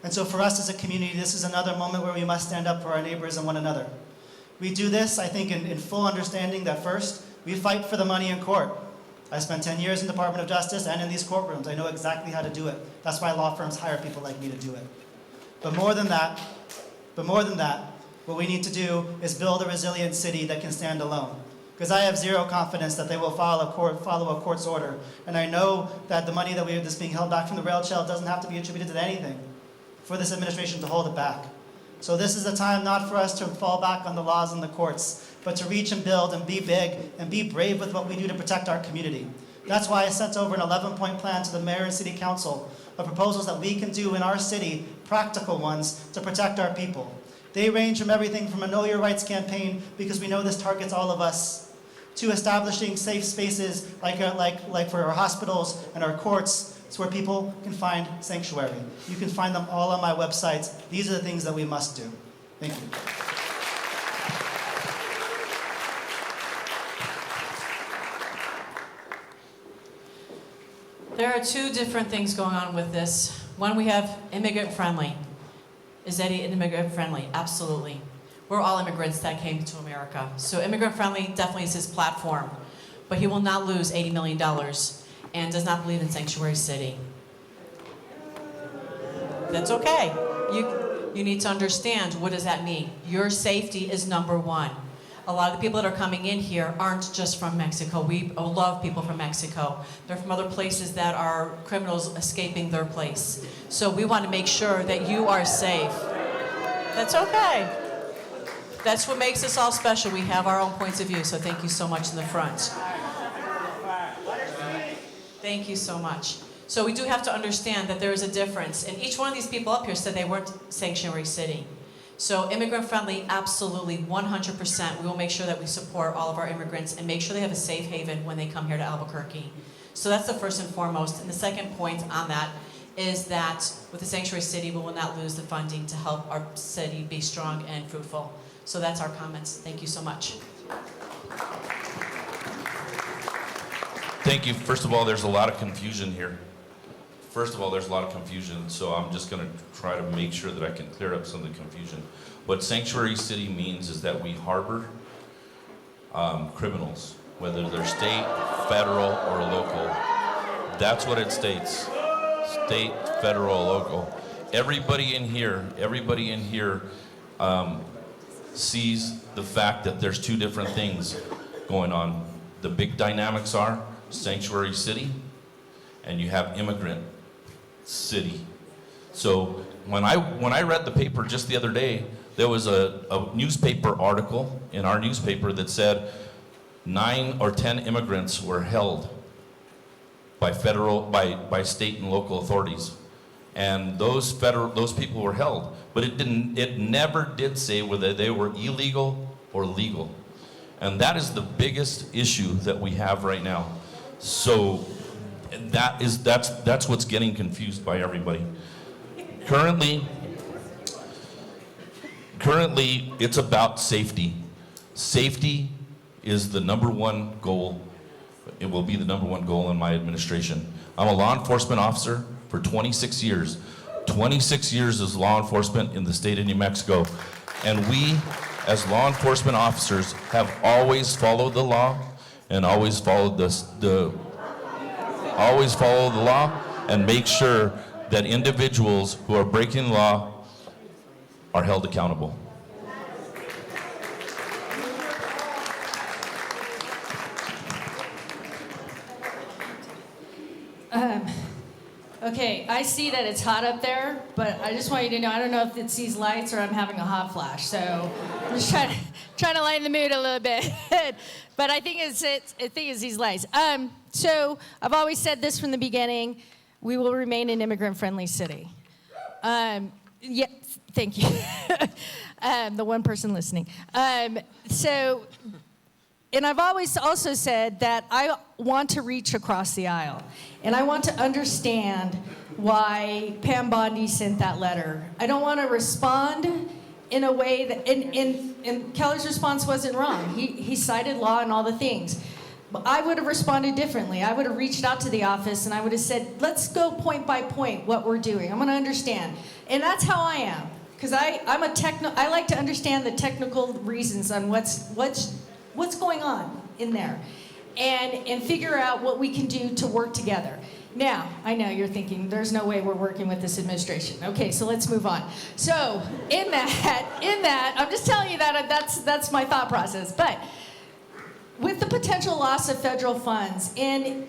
Speaker 5: And so for us as a community, this is another moment where we must stand up for our neighbors and one another. We do this, I think, in full understanding that first, we fight for the money in court. I spent 10 years in the Department of Justice and in these courtrooms. I know exactly how to do it. That's why law firms hire people like me to do it. But more than that, what we need to do is build a resilient city that can stand alone. Because I have zero confidence that they will follow a court's order. And I know that the money that's being held back from the rail trail doesn't have to be attributed to anything for this administration to hold it back. So this is a time not for us to fall back on the laws and the courts, but to reach and build and be big and be brave with what we do to protect our community. That's why I sent over an 11-point plan to the mayor and city council of proposals that we can do in our city, practical ones, to protect our people. They range from everything from a Know Your Rights campaign, because we know this targets all of us, to establishing safe spaces like for our hospitals and our courts, so where people can find sanctuary. You can find them all on my website. These are the things that we must do. Thank you.
Speaker 6: There are two different things going on with this. One, we have immigrant friendly. Is Eddie immigrant friendly? Absolutely. We're all immigrants that came to America. So immigrant friendly definitely is his platform. But he will not lose $80 million and does not believe in Sanctuary City. That's okay. You need to understand, what does that mean? Your safety is number one. A lot of the people that are coming in here aren't just from Mexico. We love people from Mexico. They're from other places that are criminals escaping their place. So we want to make sure that you are safe. That's okay. That's what makes us all special. We have our own points of view, so thank you so much in the front. Thank you so much. So we do have to understand that there is a difference. And each one of these people up here said they weren't Sanctuary City. So immigrant friendly, absolutely, 100%. We will make sure that we support all of our immigrants and make sure they have a safe haven when they come here to Albuquerque. So that's the first and foremost. And the second point on that is that with the Sanctuary City, we will not lose the funding to help our city be strong and fruitful. So that's our comments. Thank you so much.
Speaker 7: Thank you. First of all, there's a lot of confusion here. So I'm just going to try to make sure that I can clear up some of the confusion. What Sanctuary City means is that we harbor criminals, whether they're state, federal, or local. That's what it states. State, federal, local. Everybody in here sees the fact that there's two different things going on. The big dynamics are Sanctuary City, and you have immigrant city. So when I read the paper just the other day, there was a newspaper article in our newspaper that said 9 or 10 immigrants were held by state and local authorities, and those people were held, but it never did say whether they were illegal or legal, and that is the biggest issue that we have right now. So that's what's getting confused by everybody. Currently, it's about safety. Safety is the number one goal. It will be the number one goal in my administration. I'm a law enforcement officer for 26 years. 26 years as law enforcement in the state of New Mexico. And we, as law enforcement officers, have always followed the law and always followed always follow the law and make sure that individuals who are breaking the law are held accountable.
Speaker 9: Okay, I see that it's hot up there, but I just want you to know, I don't know if it's these lights or I'm having a hot flash, so I'm just trying to lighten the mood a little bit. But I think it's these lights. So I've always said this from the beginning, we will remain an immigrant-friendly city. Yeah, thank you. The one person listening. So And I've always also said that I want to reach across the aisle. And I want to understand why Pam Bondi sent that letter. I don't want to respond in a way that, and Keller's response wasn't wrong. He cited law and all the things. But I would have responded differently. I would have reached out to the office and I would have said, let's go point by point what we're doing. I'm going to understand. And that's how I am. Because I like to understand the technical reasons on what's going on in there. And figure out what we can do to work together. Now, I know you're thinking, there's no way we're working with this administration. Okay, so let's move on. So, in that, I'm just telling you that's my thought process. But with the potential loss of federal funds, and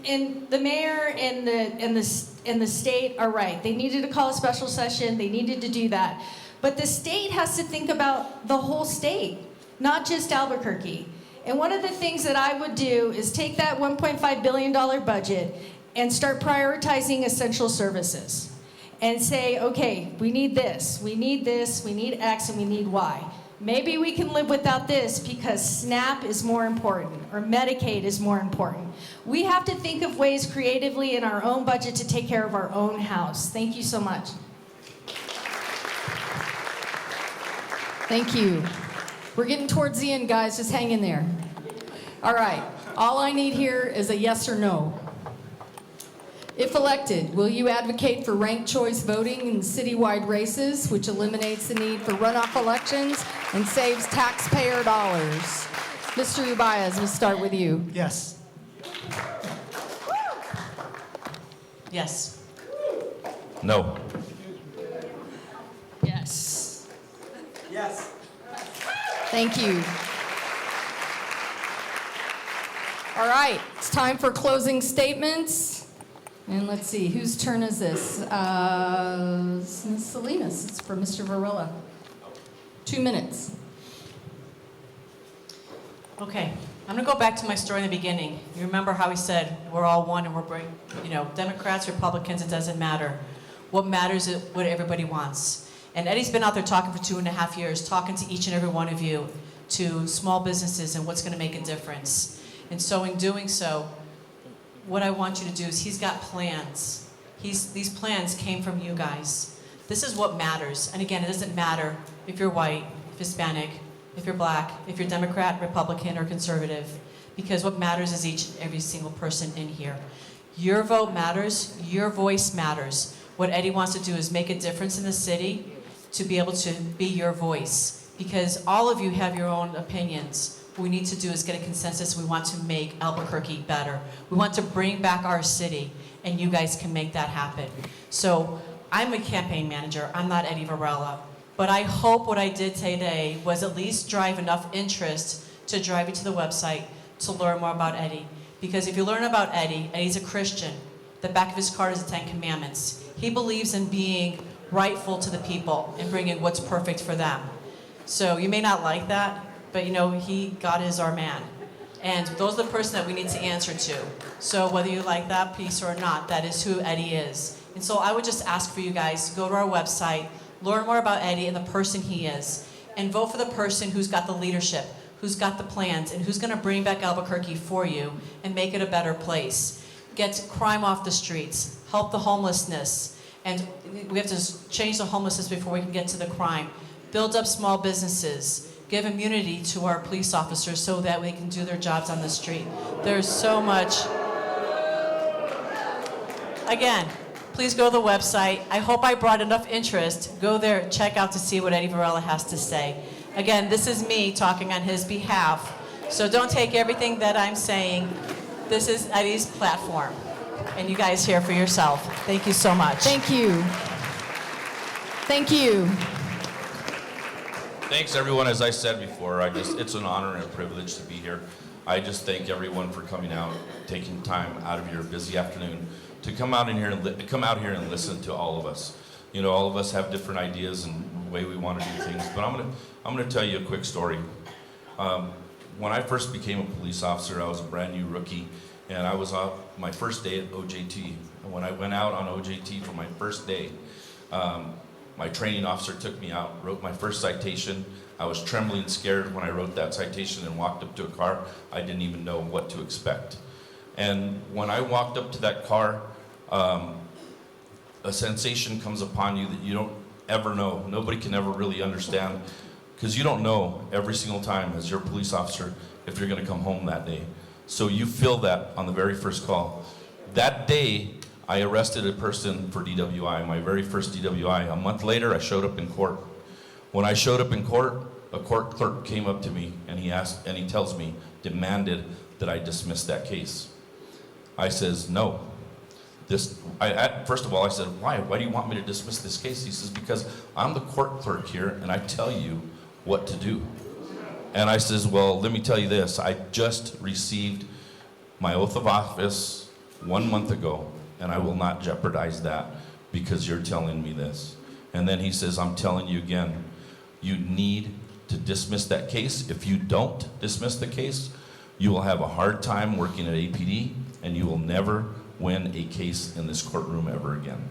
Speaker 9: the mayor and the state are right. They needed to call a special session. They needed to do that. But the state has to think about the whole state, not just Albuquerque. And one of the things that I would do is take that $1.5 billion budget and start prioritizing essential services and say, okay, we need this, we need this, we need X, and we need Y. Maybe we can live without this because SNAP is more important or Medicaid is more important. We have to think of ways creatively in our own budget to take care of our own house. Thank you so much.
Speaker 1: Thank you. We're getting towards the end, guys. Just hang in there. All right. All I need here is a yes or no. If elected, will you advocate for ranked choice voting in citywide races, which eliminates the need for runoff elections and saves taxpayer dollars? Mr. Uballez, we'll start with you.
Speaker 5: Yes.
Speaker 6: Yes.
Speaker 7: No.
Speaker 9: Yes.
Speaker 8: Yes.
Speaker 1: Thank you. All right, it's time for closing statements. And let's see, whose turn is this? Ms. Salinas, it's for Mr. Varela. 2 minutes.
Speaker 6: Okay, I'm gonna go back to my story in the beginning. You remember how he said, we're all one and we're Democrats, Republicans, it doesn't matter. What matters is what everybody wants. And Eddie's been out there talking for 2.5 years, talking to each and every one of you, to small businesses and what's gonna make a difference. And so in doing so, what I want you to do is he's got plans. These plans came from you guys. This is what matters. And again, it doesn't matter if you're white, if Hispanic, if you're black, if you're Democrat, Republican, or conservative, because what matters is each and every single person in here. Your vote matters, your voice matters. What Eddie wants to do is make a difference in the city to be able to be your voice, because all of you have your own opinions. What we need to do is get a consensus. We want to make Albuquerque better. We want to bring back our city, and you guys can make that happen. So I'm a campaign manager. I'm not Eddie Varela. But I hope what I did today was at least drive enough interest to drive you to the website to learn more about Eddie. Because if you learn about Eddie, Eddie's a Christian. The back of his card is the 10 Commandments. He believes in being rightful to the people and bringing what's perfect for them. So you may not like that, but God is our man. And those are the person that we need to answer to. So whether you like that piece or not, that is who Eddie is. And so I would just ask for you guys to go to our website, learn more about Eddie and the person he is, and vote for the person who's got the leadership, who's got the plans, and who's gonna bring back Albuquerque for you and make it a better place. Get crime off the streets, help the homelessness, and we have to change the homelessness before we can get to the crime. Build up small businesses. Give immunity to our police officers so that they can do their jobs on the street. There's so much. Again, please go to the website. I hope I brought enough interest. Go there, check out to see what Eddie Varela has to say. Again, this is me talking on his behalf. So don't take everything that I'm saying. This is Eddie's platform. And you guys hear for yourself. Thank you so much.
Speaker 1: Thank you. Thank you.
Speaker 7: Thanks, everyone. As I said before, it's an honor and a privilege to be here. I just thank everyone for coming out, taking time out of your busy afternoon to come out here and listen to all of us. All of us have different ideas and the way we want to do things. But I'm gonna tell you a quick story. When I first became a police officer, I was a brand new rookie, and I was on my first day at OJT. And when I went out on OJT for my first day, My training officer took me out, wrote my first citation. I was trembling, scared when I wrote that citation and walked up to a car. I didn't even know what to expect. And when I walked up to that car, a sensation comes upon you that you don't ever know. Nobody can ever really understand, because you don't know every single time as your police officer if you're gonna come home that day. So you feel that on the very first call. That day, I arrested a person for DWI, my very first DWI. A month later, I showed up in court. When I showed up in court, a court clerk came up to me and he tells me, demanded that I dismiss that case. I says, no. First of all, I said, why? Why do you want me to dismiss this case? He says, because I'm the court clerk here and I tell you what to do. And I says, well, let me tell you this. I just received my oath of office 1 month ago, and I will not jeopardize that because you're telling me this. And then he says, I'm telling you again, you need to dismiss that case. If you don't dismiss the case, you will have a hard time working at APD, and you will never win a case in this courtroom ever again.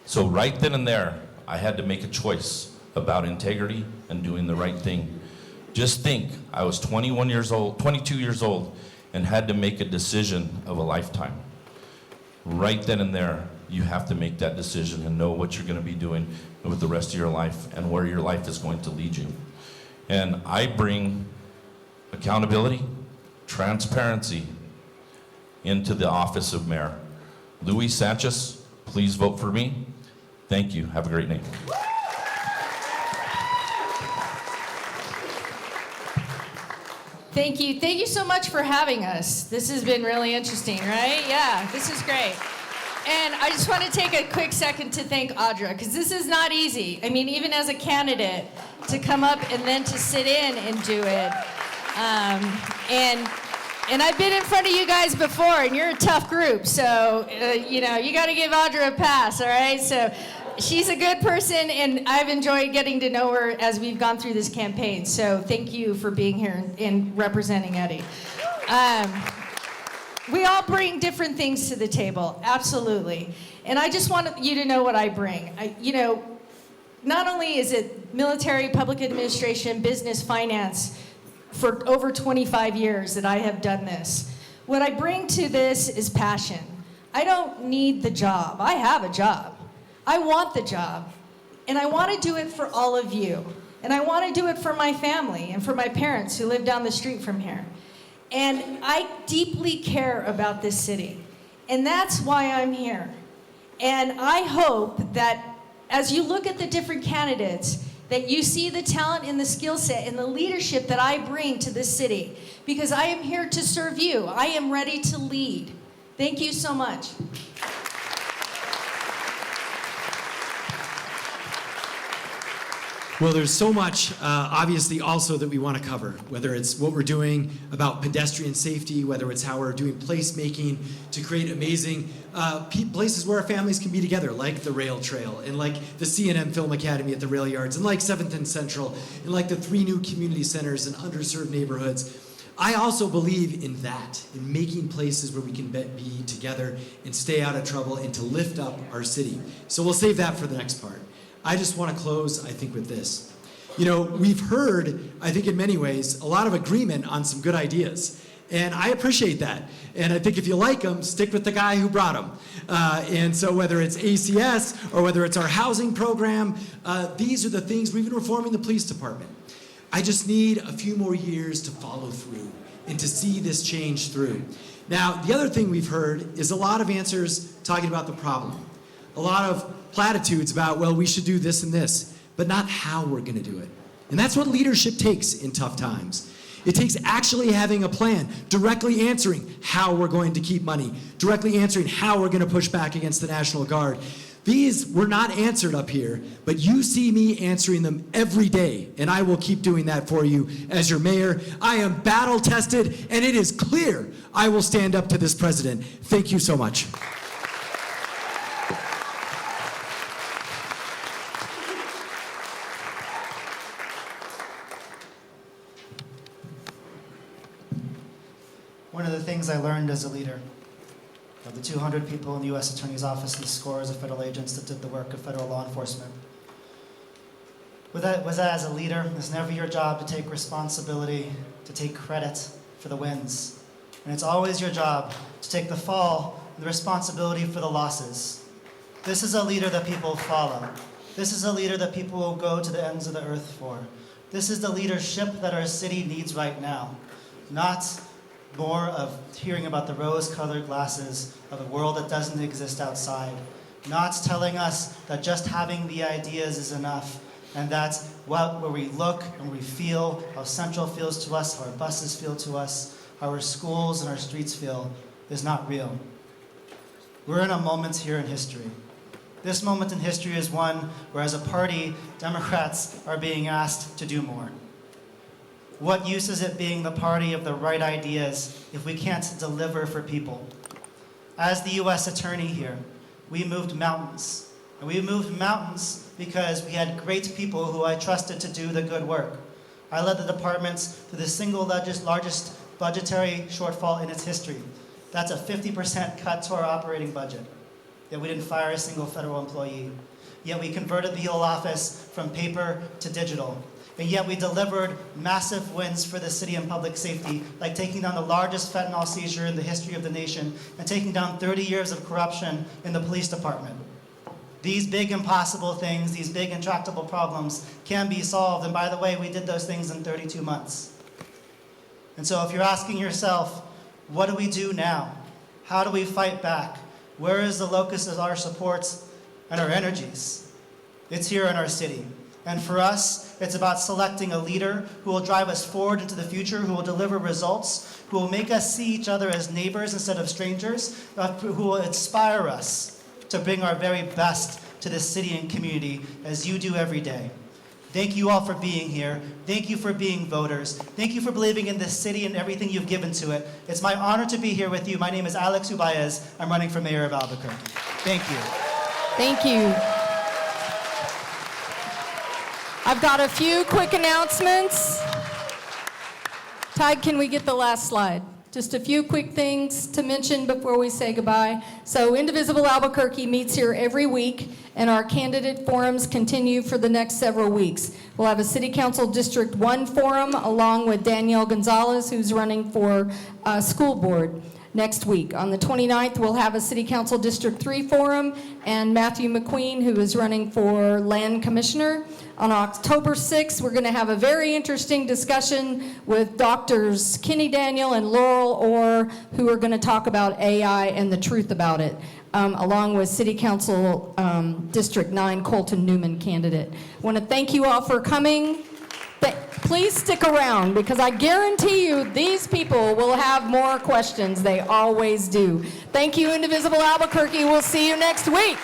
Speaker 7: So right then and there, I had to make a choice about integrity and doing the right thing. Just think, I was 22 years old, and had to make a decision of a lifetime. Right then and there, you have to make that decision and know what you're going to be doing with the rest of your life and where your life is going to lead you. And I bring accountability, transparency into the office of mayor. Louie Sanchez, please vote for me. Thank you. Have a great night.
Speaker 9: Thank you. Thank you so much for having us. This has been really interesting, right? Yeah, this is great. And I just want to take a quick second to thank Audra, because this is not easy. I mean, even as a candidate, to come up and then to sit in and do it. And I've been in front of you guys before, and you're a tough group, so, you got to give Audra a pass, all right? So she's a good person, and I've enjoyed getting to know her as we've gone through this campaign. So thank you for being here and representing Eddie. We all bring different things to the table, absolutely. And I just want you to know what I bring. Not only is it military, public administration, business, finance, for over 25 years that I have done this. What I bring to this is passion. I don't need the job. I have a job. I want the job. And I want to do it for all of you. And I want to do it for my family and for my parents who live down the street from here. And I deeply care about this city. And that's why I'm here. And I hope that as you look at the different candidates, that you see the talent and the skill set and the leadership that I bring to this city, because I am here to serve you. I am ready to lead. Thank you so much.
Speaker 4: Well, there's so much, obviously, also that we want to cover, whether it's what we're doing about pedestrian safety, whether it's how we're doing placemaking to create amazing places where our families can be together, like the Rail Trail, and like the C&M Film Academy at the Rail Yards, and like 7th and Central, and like the 3 new community centers in underserved neighborhoods. I also believe in that, in making places where we can be together and stay out of trouble and to lift up our city. So we'll save that for the next part. I just want to close, I think, with this. We've heard, I think in many ways, a lot of agreement on some good ideas. And I appreciate that. And I think if you like them, stick with the guy who brought them. And so whether it's ACS or whether it's our housing program, these are the things. We've been reforming the police department. I just need a few more years to follow through and to see this change through. Now, the other thing we've heard is a lot of answers talking about the problem. A lot of platitudes about, well, we should do this and this, but not how we're going to do it. And that's what leadership takes in tough times. It takes actually having a plan, directly answering how we're going to keep money, directly answering how we're going to push back against the National Guard. These were not answered up here, but you see me answering them every day, and I will keep doing that for you as your mayor. I am battle tested, and it is clear I will stand up to this president. Thank you so much.
Speaker 5: One of the things I learned as a leader of the 200 people in the U.S. Attorney's Office and the scores of federal agents that did the work of federal law enforcement Was that as a leader, it's never your job to take responsibility, to take credit for the wins. And it's always your job to take the fall and the responsibility for the losses. This is a leader that people follow. This is a leader that people will go to the ends of the earth for. This is the leadership that our city needs right now. Not more of hearing about the rose-colored glasses of a world that doesn't exist outside. Not telling us that just having the ideas is enough, and that's where we look and we feel, how Central feels to us, how our buses feel to us, how our schools and our streets feel, is not real. We're in a moment here in history. This moment in history is one where, as a party, Democrats are being asked to do more. What use is it being the party of the right ideas if we can't deliver for people? As the U.S. Attorney here, we moved mountains. And we moved mountains because we had great people who I trusted to do the good work. I led the departments to the single largest budgetary shortfall in its history. That's a 50% cut to our operating budget. Yet we didn't fire a single federal employee. Yet we converted the Hill office from paper to digital. And yet we delivered massive wins for the city and public safety, like taking down the largest fentanyl seizure in the history of the nation and taking down 30 years of corruption in the police department. These big impossible things, these big intractable problems can be solved. And by the way, we did those things in 32 months. And so if you're asking yourself, what do we do now? How do we fight back? Where is the locus of our supports and our energies? It's here in our city. And for us, it's about selecting a leader who will drive us forward into the future, who will deliver results, who will make us see each other as neighbors instead of strangers, who will inspire us to bring our very best to this city and community as you do every day. Thank you all for being here. Thank you for being voters. Thank you for believing in this city and everything you've given to it. It's my honor to be here with you. My name is Alex Uballez. I'm running for mayor of Albuquerque. Thank you.
Speaker 1: Thank you. I've got a few quick announcements. Tide, can we get the last slide? Just a few quick things to mention before we say goodbye. So Indivisible Albuquerque meets here every week, and our candidate forums continue for the next several weeks. We'll have a City Council District 1 forum along with Danielle Gonzalez, who's running for school board next week. On the 29th, we'll have a City Council District 3 forum, and Matthew McQueen, who is running for land commissioner. On October 6th, we're going to have a very interesting discussion with Doctors Kenny Daniel and Laurel Orr, who are going to talk about AI and the truth about it, along with City Council District 9 Colton Newman candidate. I want to thank you all for coming. Please stick around, because I guarantee you these people will have more questions. They always do. Thank you, Indivisible Albuquerque. We'll see you next week.